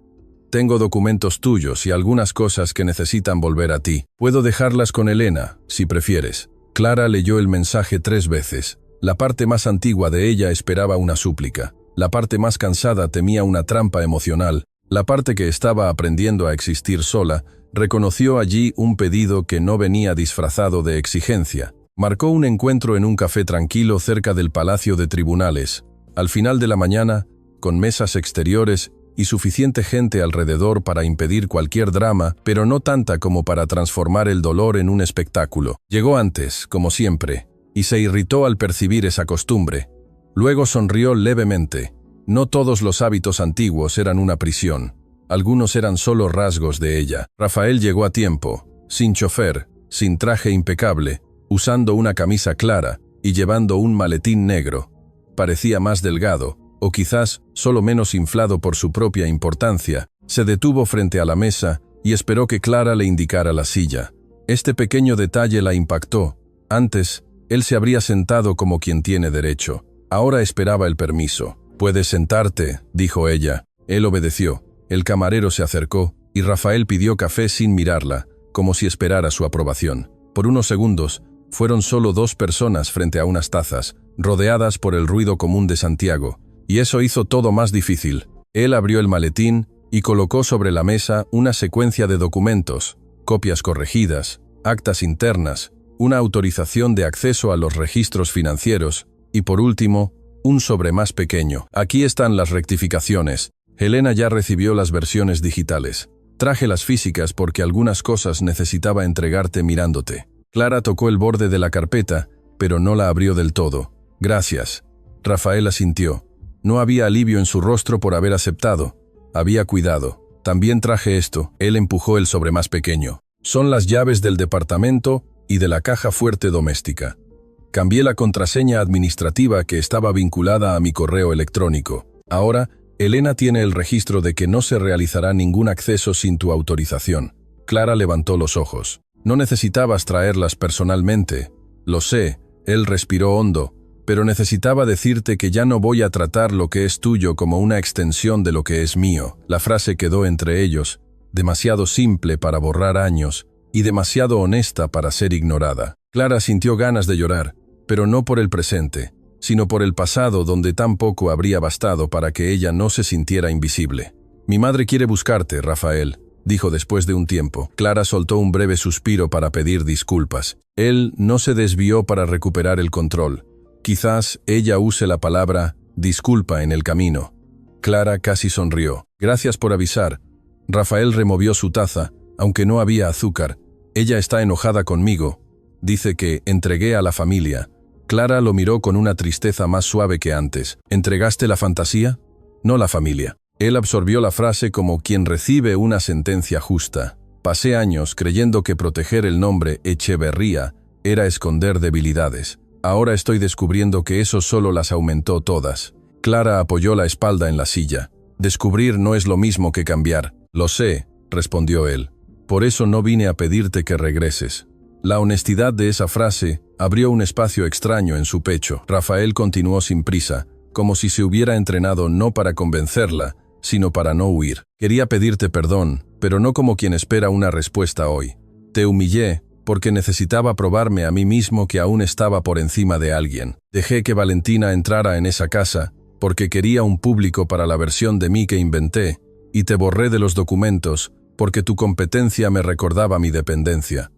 [SPEAKER 1] tengo documentos tuyos y algunas cosas que necesitan volver a ti. Puedo dejarlas con Helena, si prefieres. Clara leyó el mensaje 3 veces. La parte más antigua de ella esperaba una súplica. La parte más cansada temía una trampa emocional. La parte que estaba aprendiendo a existir sola reconoció allí un pedido que no venía disfrazado de exigencia. Marcó un encuentro en un café tranquilo cerca del Palacio de Tribunales. Al final de la mañana, con mesas exteriores y suficiente gente alrededor para impedir cualquier drama, pero no tanta como para transformar el dolor en un espectáculo. Llegó antes, como siempre, y se irritó al percibir esa costumbre. Luego sonrió levemente. No todos los hábitos antiguos eran una prisión. Algunos eran solo rasgos de ella. Rafael llegó a tiempo, sin chofer, sin traje impecable, usando una camisa clara y llevando un maletín negro. Parecía más delgado, o quizás solo menos inflado por su propia importancia. Se detuvo frente a la mesa y esperó que Clara le indicara la silla. Este pequeño detalle la impactó. Antes, él se habría sentado como quien tiene derecho. Ahora esperaba el permiso. «Puedes sentarte», dijo ella. Él obedeció. El camarero se acercó y Rafael pidió café sin mirarla, como si esperara su aprobación. Por unos segundos, fueron solo dos personas frente a unas tazas, rodeadas por el ruido común de Santiago. Y eso hizo todo más difícil. Él abrió el maletín y colocó sobre la mesa una secuencia de documentos, copias corregidas, actas internas, una autorización de acceso a los registros financieros y, por último, un sobre más pequeño. Aquí están las rectificaciones. Helena ya recibió las versiones digitales. Traje las físicas porque algunas cosas necesitaba entregarte mirándote. Clara tocó el borde de la carpeta, pero no la abrió del todo. «Gracias». Rafael asintió. No había alivio en su rostro por haber aceptado. Había cuidado. «También traje esto». Él empujó el sobre más pequeño. «Son las llaves del departamento y de la caja fuerte doméstica. Cambié la contraseña administrativa que estaba vinculada a mi correo electrónico. Ahora, Helena tiene el registro de que no se realizará ningún acceso sin tu autorización». Clara levantó los ojos. «No necesitabas traerlas personalmente». «Lo sé». Él respiró hondo. «Pero necesitaba decirte que ya no voy a tratar lo que es tuyo como una extensión de lo que es mío». La frase quedó entre ellos, demasiado simple para borrar años y demasiado honesta para ser ignorada. Clara sintió ganas de llorar, pero no por el presente, sino por el pasado donde tan poco habría bastado para que ella no se sintiera invisible. «Mi madre quiere buscarte, Rafael», dijo después de un tiempo. Clara soltó un breve suspiro para pedir disculpas. Él no se desvió para recuperar el control. Quizás ella use la palabra disculpa en el camino. Clara casi sonrió. «Gracias por avisar». Rafael removió su taza, aunque no había azúcar. «Ella está enojada conmigo. Dice que entregué a la familia». Clara lo miró con una tristeza más suave que antes. «¿Entregaste la fantasía? No la familia». Él absorbió la frase como quien recibe una sentencia justa. «Pasé años creyendo que proteger el nombre Echeverría era esconder debilidades. Ahora estoy descubriendo que eso solo las aumentó todas». Clara apoyó la espalda en la silla. «Descubrir no es lo mismo que cambiar». «Lo sé», respondió él. «Por eso no vine a pedirte que regreses». La honestidad de esa frase abrió un espacio extraño en su pecho. Rafael continuó sin prisa, como si se hubiera entrenado no para convencerla, sino para no huir. «Quería pedirte perdón, pero no como quien espera una respuesta hoy. Te humillé porque necesitaba probarme a mí mismo que aún estaba por encima de alguien. Dejé que Valentina entrara en esa casa porque quería un público para la versión de mí que inventé, y te borré de los documentos porque tu competencia me recordaba mi dependencia».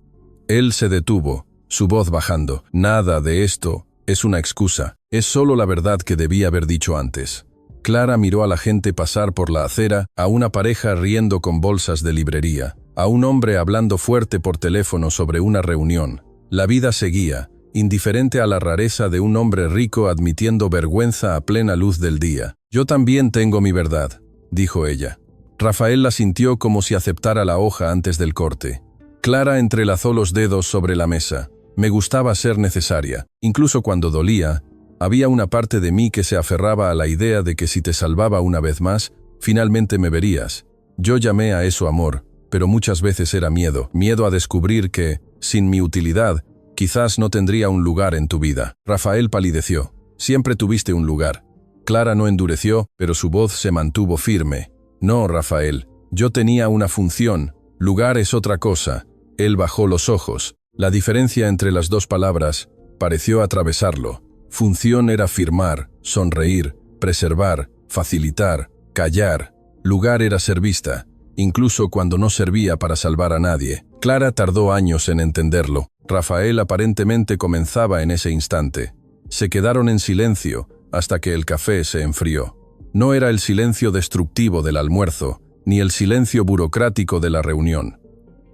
[SPEAKER 1] Él se detuvo, su voz bajando. «Nada de esto es una excusa. Es solo la verdad que debí haber dicho antes». Clara miró a la gente pasar por la acera, a una pareja riendo con bolsas de librería, a un hombre hablando fuerte por teléfono sobre una reunión. La vida seguía, indiferente a la rareza de un hombre rico admitiendo vergüenza a plena luz del día. «Yo también tengo mi verdad», dijo ella. Rafael la sintió como si aceptara la hoja antes del corte. Clara entrelazó los dedos sobre la mesa. «Me gustaba ser necesaria. Incluso cuando dolía, había una parte de mí que se aferraba a la idea de que si te salvaba una vez más, finalmente me verías. Yo llamé a eso amor, pero muchas veces era miedo. Miedo a descubrir que, sin mi utilidad, quizás no tendría un lugar en tu vida». Rafael palideció. «Siempre tuviste un lugar». Clara no endureció, pero su voz se mantuvo firme. «No, Rafael. Yo tenía una función. Lugar es otra cosa». Él bajó los ojos. La diferencia entre las dos palabras pareció atravesarlo. Función era firmar, sonreír, preservar, facilitar, callar. Lugar era ser vista, incluso cuando no servía para salvar a nadie. Clara tardó años en entenderlo. Rafael aparentemente comenzaba en ese instante. Se quedaron en silencio hasta que el café se enfrió. No era el silencio destructivo del almuerzo, ni el silencio burocrático de la reunión.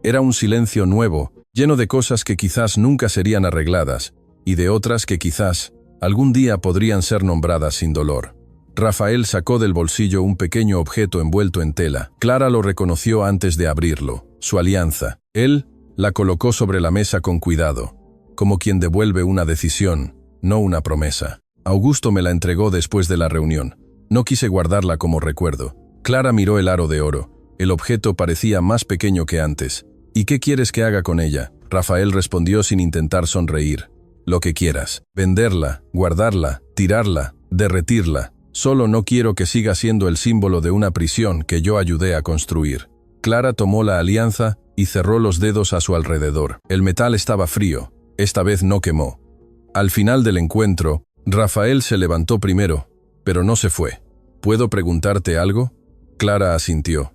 [SPEAKER 1] Era un silencio nuevo, lleno de cosas que quizás nunca serían arregladas, y de otras que quizás algún día podrían ser nombradas sin dolor. Rafael sacó del bolsillo un pequeño objeto envuelto en tela. Clara lo reconoció antes de abrirlo, su alianza. Él la colocó sobre la mesa con cuidado, como quien devuelve una decisión, no una promesa. Augusto me la entregó después de la reunión. No quise guardarla como recuerdo. Clara miró el aro de oro. El objeto parecía más pequeño que antes. ¿Y qué quieres que haga con ella? Rafael respondió sin intentar sonreír. Lo que quieras. Venderla, guardarla, tirarla, derretirla. Solo no quiero que siga siendo el símbolo de una prisión que yo ayudé a construir. Clara tomó la alianza y cerró los dedos a su alrededor. El metal estaba frío. Esta vez no quemó. Al final del encuentro, Rafael se levantó primero, pero no se fue. ¿Puedo preguntarte algo? Clara asintió.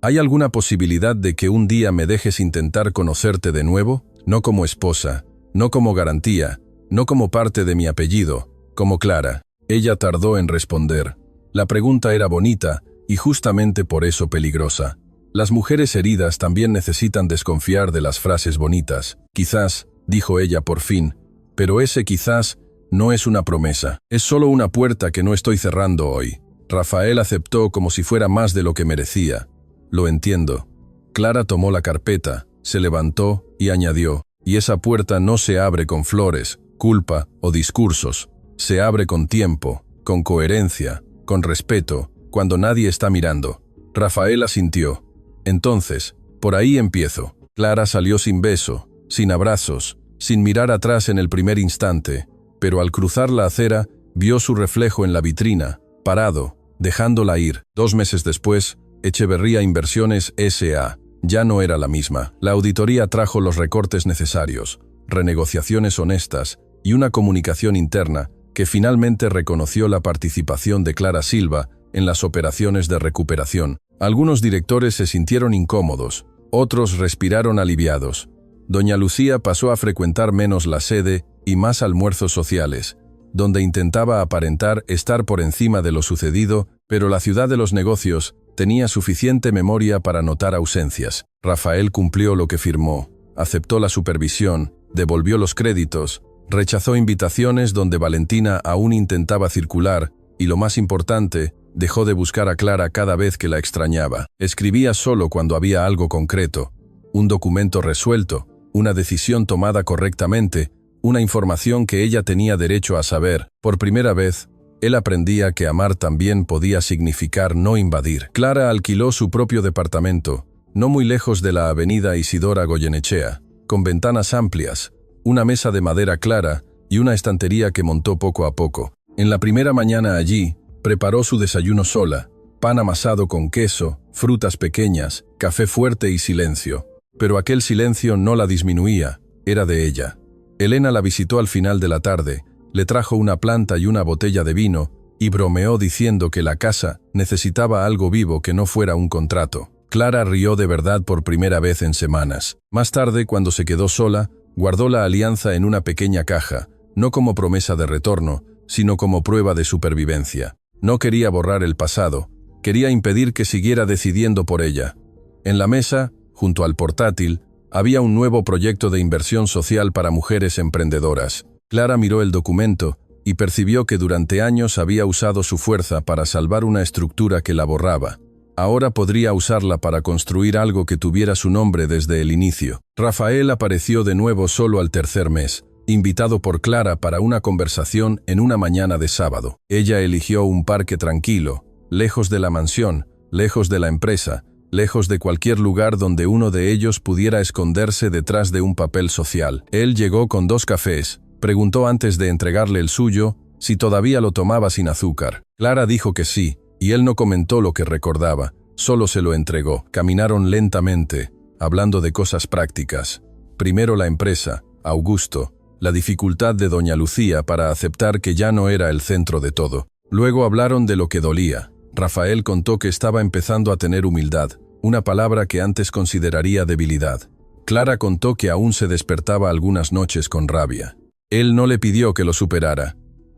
[SPEAKER 1] ¿Hay alguna posibilidad de que un día me dejes intentar conocerte de nuevo? No como esposa, no como garantía, no como parte de mi apellido, como Clara. Ella tardó en responder. La pregunta era bonita y justamente por eso peligrosa. Las mujeres heridas también necesitan desconfiar de las frases bonitas. Quizás, dijo ella por fin, pero ese quizás no es una promesa. Es solo una puerta que no estoy cerrando hoy. Rafael aceptó como si fuera más de lo que merecía. Lo entiendo. Clara tomó la carpeta, se levantó y añadió, y esa puerta no se abre con flores, culpa o discursos. Se abre con tiempo, con coherencia, con respeto, cuando nadie está mirando. Rafael asintió. Entonces, por ahí empiezo. Clara salió sin beso, sin abrazos, sin mirar atrás en el primer instante, pero al cruzar la acera, vio su reflejo en la vitrina, parado, dejándola ir. 2 meses después, Echeverría Inversiones S.A. ya no era la misma. La auditoría trajo los recortes necesarios, renegociaciones honestas y una comunicación interna que finalmente reconoció la participación de Clara Silva en las operaciones de recuperación. Algunos directores se sintieron incómodos, otros respiraron aliviados. Doña Lucía pasó a frecuentar menos la sede y más almuerzos sociales, donde intentaba aparentar estar por encima de lo sucedido, pero la ciudad de los negocios tenía suficiente memoria para notar ausencias. Rafael cumplió lo que firmó, aceptó la supervisión, devolvió los créditos, rechazó invitaciones donde Valentina aún intentaba circular y, lo más importante, dejó de buscar a Clara cada vez que la extrañaba. Escribía solo cuando había algo concreto, un documento resuelto, una decisión tomada correctamente, una información que ella tenía derecho a saber. Por primera vez, él aprendía que amar también podía significar no invadir. Clara alquiló su propio departamento, no muy lejos de la avenida Isidora Goyenechea, con ventanas amplias, una mesa de madera clara y una estantería que montó poco a poco. En la primera mañana allí, preparó su desayuno sola, pan amasado con queso, frutas pequeñas, café fuerte y silencio. Pero aquel silencio no la disminuía, era de ella. Elena la visitó al final de la tarde, le trajo una planta y una botella de vino y bromeó diciendo que la casa necesitaba algo vivo que no fuera un contrato. Clara rió de verdad por primera vez en semanas. Más tarde, cuando se quedó sola, guardó la alianza en una pequeña caja, no como promesa de retorno, sino como prueba de supervivencia. No quería borrar el pasado, quería impedir que siguiera decidiendo por ella. En la mesa, junto al portátil, había un nuevo proyecto de inversión social para mujeres emprendedoras. Clara miró el documento y percibió que durante años había usado su fuerza para salvar una estructura que la borraba. Ahora podría usarla para construir algo que tuviera su nombre desde el inicio. Rafael apareció de nuevo solo al tercer mes, invitado por Clara para una conversación en una mañana de sábado. Ella eligió un parque tranquilo, lejos de la mansión, lejos de la empresa, lejos de cualquier lugar donde uno de ellos pudiera esconderse detrás de un papel social. Él llegó con 2 cafés, preguntó antes de entregarle el suyo si todavía lo tomaba sin azúcar. Clara dijo que sí, y él no comentó lo que recordaba, solo se lo entregó. Caminaron lentamente, hablando de cosas prácticas. Primero la empresa, Augusto, la dificultad de doña Lucía para aceptar que ya no era el centro de todo. Luego hablaron de lo que dolía. Rafael contó que estaba empezando a tener humildad, una palabra que antes consideraría debilidad. Clara contó que aún se despertaba algunas noches con rabia. Él no le pidió que lo superara.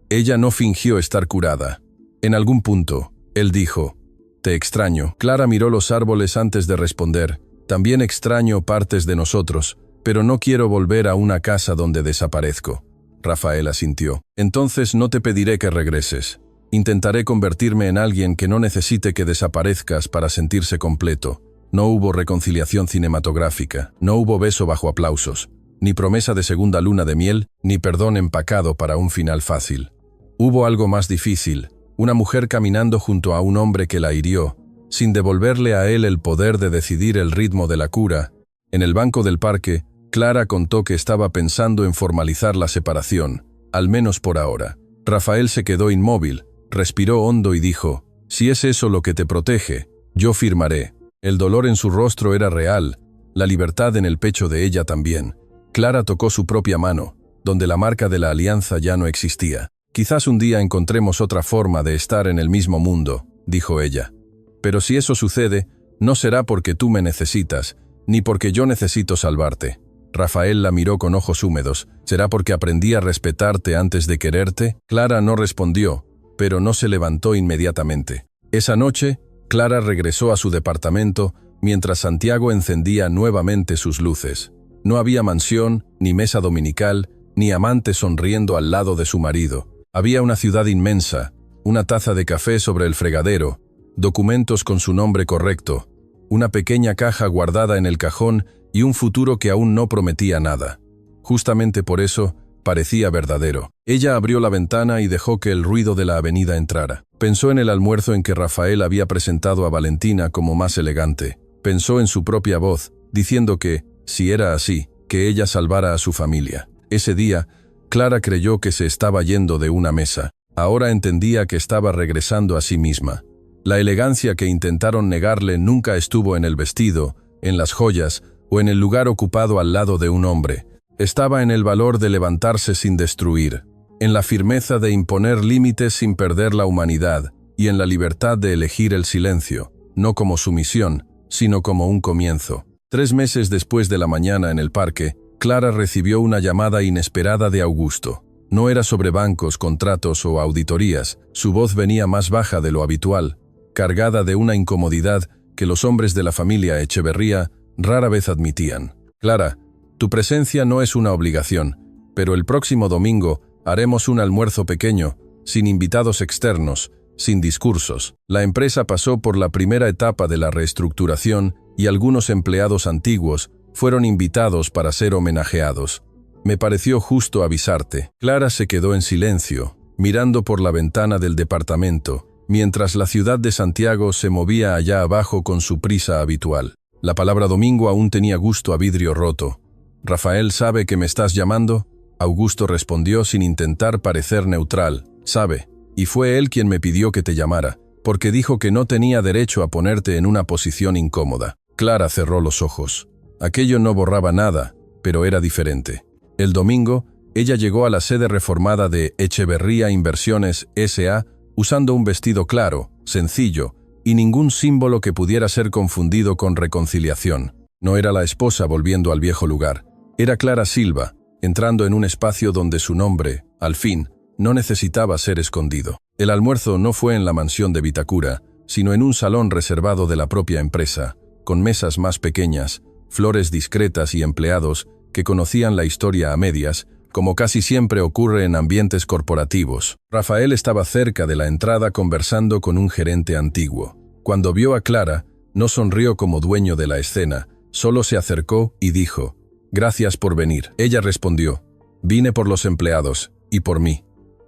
[SPEAKER 1] Ella no fingió estar curada. En algún punto, él dijo: «Te extraño». Clara miró los árboles antes de responder: «También extraño partes de nosotros, pero no quiero volver a una casa donde desaparezco». Rafael asintió. «Entonces no te pediré que regreses. Intentaré convertirme en alguien que no necesite que desaparezcas para sentirse completo». No hubo reconciliación cinematográfica, no hubo beso bajo aplausos, ni promesa de segunda luna de miel, ni perdón empacado para un final fácil. Hubo algo más difícil, una mujer caminando junto a un hombre que la hirió, sin devolverle a él el poder de decidir el ritmo de la cura. En el banco del parque, Clara contó que estaba pensando en formalizar la separación, al menos por ahora. Rafael se quedó inmóvil, respiró hondo y dijo: «Si es eso lo que te protege, yo firmaré». El dolor en su rostro era real, la libertad en el pecho de ella también. Clara tocó su propia mano, donde la marca de la alianza ya no existía. «Quizás un día encontremos otra forma de estar en el mismo mundo», dijo ella. «Pero si eso sucede, no será porque tú me necesitas, ni porque yo necesito salvarte». Rafael la miró con ojos húmedos. «¿Será porque aprendí a respetarte antes de quererte?» Clara no respondió, pero no se levantó inmediatamente. Esa noche, Clara regresó a su departamento mientras Santiago encendía nuevamente sus luces. No había mansión, ni mesa dominical, ni amante sonriendo al lado de su marido. Había una ciudad inmensa, una taza de café sobre el fregadero, documentos con su nombre correcto, una pequeña caja guardada en el cajón y un futuro que aún no prometía nada. Justamente por eso, parecía verdadero. Ella abrió la ventana y dejó que el ruido de la avenida entrara. Pensó en el almuerzo en que Rafael había presentado a Valentina como más elegante. Pensó en su propia voz, diciendo que, si era así, que ella salvara a su familia. Ese día, Clara creyó que se estaba yendo de una mesa. Ahora entendía que estaba regresando a sí misma. La elegancia que intentaron negarle nunca estuvo en el vestido, en las joyas o en el lugar ocupado al lado de un hombre. Estaba en el valor de levantarse sin destruir, en la firmeza de imponer límites sin perder la humanidad y en la libertad de elegir el silencio, no como sumisión, sino como un comienzo. 3 meses después de la mañana en el parque, Clara recibió una llamada inesperada de Augusto. No era sobre bancos, contratos o auditorías. Su voz venía más baja de lo habitual, cargada de una incomodidad que los hombres de la familia Echeverría rara vez admitían. «Clara, tu presencia no es una obligación, pero el próximo domingo haremos un almuerzo pequeño, sin invitados externos, sin discursos». La empresa pasó por la primera etapa de la reestructuración y algunos empleados antiguos fueron invitados para ser homenajeados. «Me pareció justo avisarte». Clara se quedó en silencio, mirando por la ventana del departamento, mientras la ciudad de Santiago se movía allá abajo con su prisa habitual. La palabra domingo aún tenía gusto a vidrio roto. «¿Rafael sabe que me estás llamando?». Augusto respondió sin intentar parecer neutral. «Sabe, y fue él quien me pidió que te llamara, porque dijo que no tenía derecho a ponerte en una posición incómoda». Clara cerró los ojos. Aquello no borraba nada, pero era diferente. El domingo, ella llegó a la sede reformada de Echeverría Inversiones S.A. usando un vestido claro, sencillo, y ningún símbolo que pudiera ser confundido con reconciliación. No era la esposa volviendo al viejo lugar. Era Clara Silva, entrando en un espacio donde su nombre, al fin, no necesitaba ser escondido. El almuerzo no fue en la mansión de Vitacura, sino en un salón reservado de la propia empresa, con mesas más pequeñas, flores discretas y empleados que conocían la historia a medias, como casi siempre ocurre en ambientes corporativos. Rafael estaba cerca de la entrada conversando con un gerente antiguo. Cuando vio a Clara, no sonrió como dueño de la escena, solo se acercó y dijo: «Gracias por venir». Ella respondió: «Vine por los empleados, y por mí».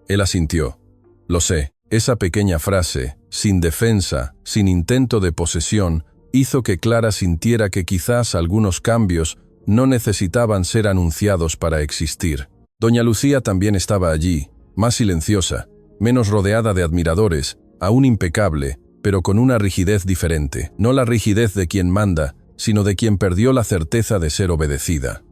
[SPEAKER 1] Él asintió. «Lo sé». Esa pequeña frase, sin defensa, sin intento de posesión, hizo que Clara sintiera que quizás algunos cambios no necesitaban ser anunciados para existir. Doña Lucía también estaba allí, más silenciosa, menos rodeada de admiradores, aún impecable, pero con una rigidez diferente. No la rigidez de quien manda, sino de quien perdió la certeza de ser obedecida.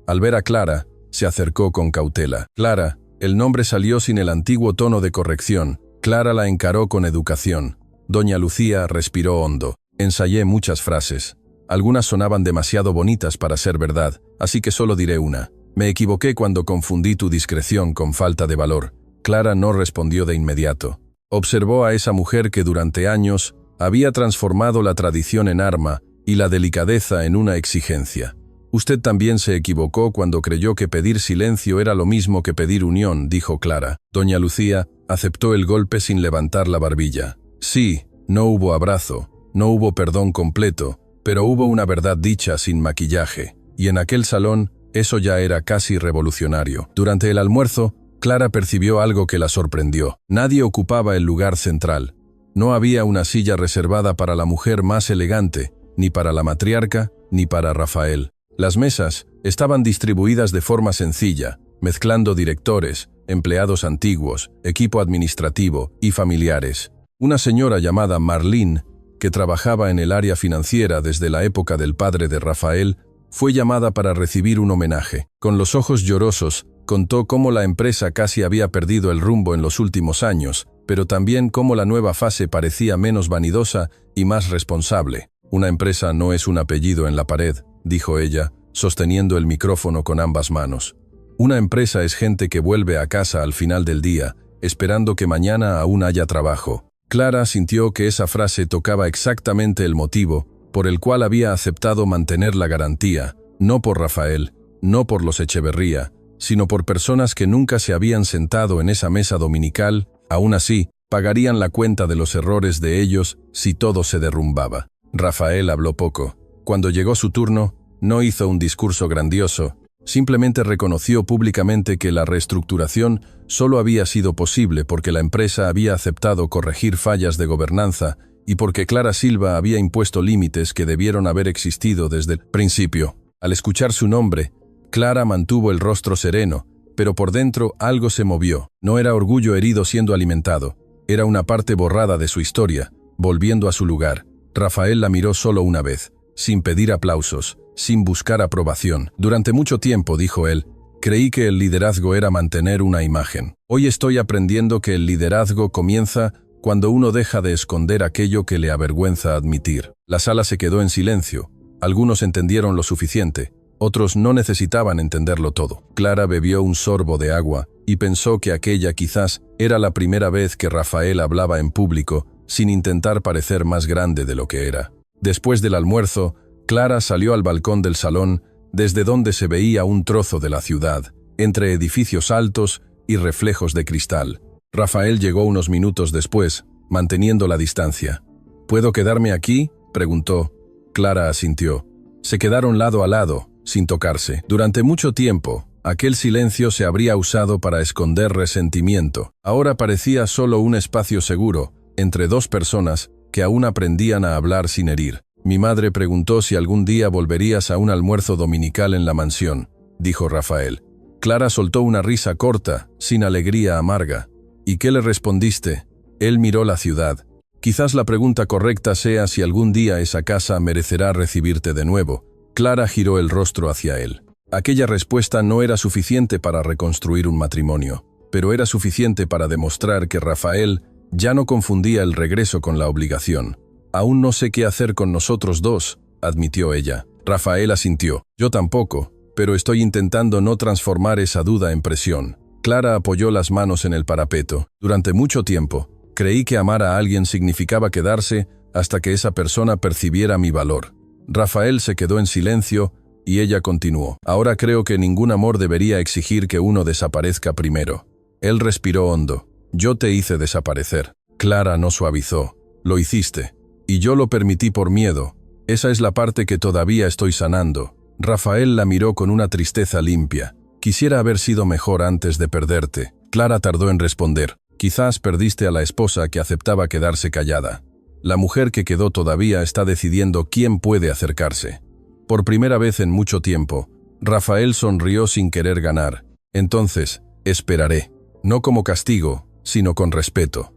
[SPEAKER 1] Al ver a Clara, Se acercó con cautela. Clara, el nombre salió sin el antiguo tono de corrección. Clara la encaró con educación. Doña Lucía respiró hondo. Ensayé muchas frases. Algunas sonaban demasiado bonitas para ser verdad, así que solo diré una. Me equivoqué cuando confundí tu discreción con falta de valor. Clara no respondió de inmediato. Observó a esa mujer que durante años había transformado la tradición en arma y la delicadeza en una exigencia. Usted también se equivocó cuando creyó que pedir silencio era lo mismo que pedir unión, dijo Clara. Doña Lucía aceptó el golpe sin levantar la barbilla. Sí, no hubo abrazo, no hubo perdón completo, pero hubo una verdad dicha sin maquillaje. Y en aquel salón, eso ya era casi revolucionario. Durante el almuerzo, Clara percibió algo que la sorprendió. Nadie ocupaba el lugar central. No había una silla reservada para la mujer más elegante, ni para la matriarca, ni para Rafael. Las mesas estaban distribuidas de forma sencilla, mezclando directores, empleados antiguos, equipo administrativo y familiares. Una señora llamada Marlene, que trabajaba en el área financiera desde la época del padre de Rafael, fue llamada para recibir un homenaje. Con los ojos llorosos, contó cómo la empresa casi había perdido el rumbo en los últimos años, pero también cómo la nueva fase parecía menos vanidosa y más responsable. Una empresa no es un apellido en la pared, dijo ella, sosteniendo el micrófono con ambas manos. Una empresa es gente que vuelve a casa al final del día, esperando que mañana aún haya trabajo. Clara sintió que esa frase tocaba exactamente el motivo por el cual había aceptado mantener la garantía, no por Rafael, no por los Echeverría, sino por personas que nunca se habían sentado en esa mesa dominical. Aún así, pagarían la cuenta de los errores de ellos si todo se derrumbaba. Rafael habló poco. Cuando llegó su turno, no hizo un discurso grandioso, simplemente reconoció públicamente que la reestructuración solo había sido posible porque la empresa había aceptado corregir fallas de gobernanza y porque Clara Silva había impuesto límites que debieron haber existido desde el principio. Al escuchar su nombre, Clara mantuvo el rostro sereno, pero por dentro algo se movió. No era orgullo herido siendo alimentado, era una parte borrada de su historia, volviendo a su lugar. Rafael la miró solo una vez, sin pedir aplausos, sin buscar aprobación. Durante mucho tiempo, dijo él, creí que el liderazgo era mantener una imagen. Hoy estoy aprendiendo que el liderazgo comienza cuando uno deja de esconder aquello que le avergüenza admitir. La sala se quedó en silencio. Algunos entendieron lo suficiente, otros no necesitaban entenderlo todo. Clara bebió un sorbo de agua y pensó que aquella quizás era la primera vez que Rafael hablaba en público sin intentar parecer más grande de lo que era. Después del almuerzo, Clara salió al balcón del salón, desde donde se veía un trozo de la ciudad, entre edificios altos y reflejos de cristal. Rafael llegó unos minutos después, manteniendo la distancia. ¿Puedo quedarme aquí?, preguntó. Clara asintió. Se quedaron lado a lado, sin tocarse. Durante mucho tiempo, aquel silencio se habría usado para esconder resentimiento. Ahora parecía solo un espacio seguro, entre dos personas que aún aprendían a hablar sin herir. Mi madre preguntó si algún día volverías a un almuerzo dominical en la mansión, dijo Rafael. Clara soltó una risa corta, sin alegría amarga. ¿Y qué le respondiste? Él miró la ciudad. Quizás la pregunta correcta sea si algún día esa casa merecerá recibirte de nuevo. Clara giró el rostro hacia él. Aquella respuesta no era suficiente para reconstruir un matrimonio, pero era suficiente para demostrar que Rafael ya no confundía el regreso con la obligación. Aún no sé qué hacer con nosotros dos, admitió ella. Rafael asintió. Yo tampoco, pero estoy intentando no transformar esa duda en presión. Clara apoyó las manos en el parapeto. Durante mucho tiempo, creí que amar a alguien significaba quedarse hasta que esa persona percibiera mi valor. Rafael se quedó en silencio y ella continuó. Ahora creo que ningún amor debería exigir que uno desaparezca primero. Él respiró hondo. Yo te hice desaparecer. Clara no suavizó. Lo hiciste. Y yo lo permití por miedo. Esa es la parte que todavía estoy sanando. Rafael la miró con una tristeza limpia. Quisiera haber sido mejor antes de perderte. Clara tardó en responder. Quizás perdiste a la esposa que aceptaba quedarse callada. La mujer que quedó todavía está decidiendo quién puede acercarse. Por primera vez en mucho tiempo, Rafael sonrió sin querer ganar. Entonces, esperaré. No como castigo, sino con respeto.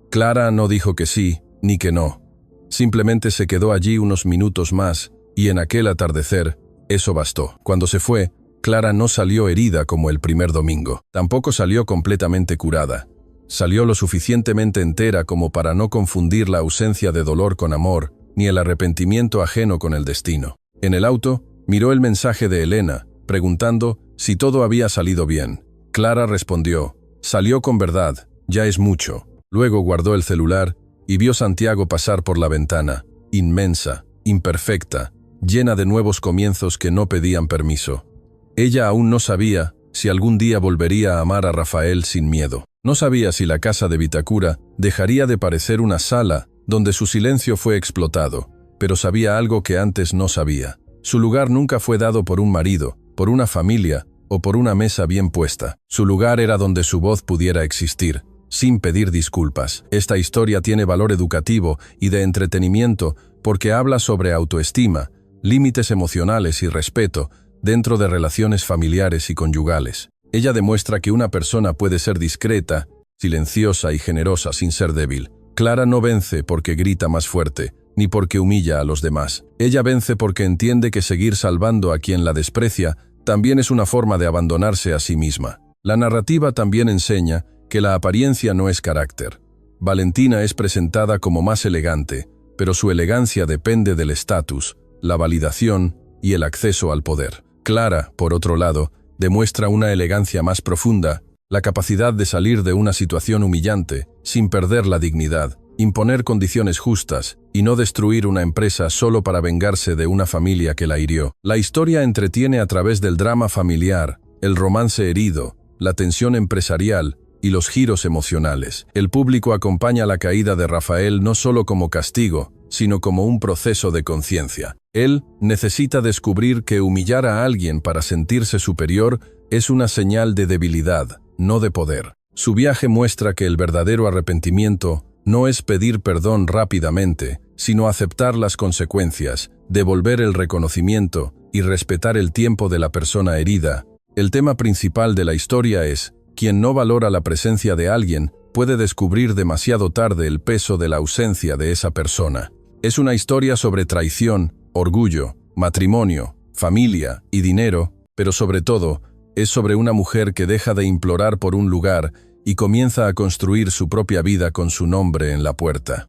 [SPEAKER 1] Clara no dijo que sí, ni que no. Simplemente se quedó allí unos minutos más, y en aquel atardecer, eso bastó. Cuando se fue, Clara no salió herida como el primer domingo. Tampoco salió completamente curada. Salió lo suficientemente entera como para no confundir la ausencia de dolor con amor, ni el arrepentimiento ajeno con el destino. En el auto, miró el mensaje de Elena, preguntando si todo había salido bien. Clara respondió: «Salió con verdad, ya es mucho». Luego guardó el celular y vio Santiago pasar por la ventana, inmensa, imperfecta, llena de nuevos comienzos que no pedían permiso. Ella aún no sabía si algún día volvería a amar a Rafael sin miedo. No sabía si la casa de Vitacura dejaría de parecer una sala donde su silencio fue explotado, pero sabía algo que antes no sabía. Su lugar nunca fue dado por un marido, por una familia o por una mesa bien puesta. Su lugar era donde su voz pudiera existir, sin pedir disculpas. Esta historia tiene valor educativo y de entretenimiento porque habla sobre autoestima, límites emocionales y respeto dentro de relaciones familiares y conyugales. Ella demuestra que una persona puede ser discreta, silenciosa y generosa sin ser débil. Clara no vence porque grita más fuerte, ni porque humilla a los demás. Ella vence porque entiende que seguir salvando a quien la desprecia también es una forma de abandonarse a sí misma. La narrativa también enseña que la apariencia no es carácter. Valentina es presentada como más elegante, pero su elegancia depende del estatus, la validación y el acceso al poder. Clara, por otro lado, demuestra una elegancia más profunda, la capacidad de salir de una situación humillante sin perder la dignidad, imponer condiciones justas y no destruir una empresa solo para vengarse de una familia que la hirió. La historia entretiene a través del drama familiar, el romance herido, la tensión empresarial y los giros emocionales. El público acompaña la caída de Rafael no solo como castigo, sino como un proceso de conciencia. Él necesita descubrir que humillar a alguien para sentirse superior es una señal de debilidad, no de poder. Su viaje muestra que el verdadero arrepentimiento no es pedir perdón rápidamente, sino aceptar las consecuencias, devolver el reconocimiento y respetar el tiempo de la persona herida. El tema principal de la historia es: quien no valora la presencia de alguien puede descubrir demasiado tarde el peso de la ausencia de esa persona. Es una historia sobre traición, orgullo, matrimonio, familia y dinero, pero sobre todo, es sobre una mujer que deja de implorar por un lugar y comienza a construir su propia vida con su nombre en la puerta.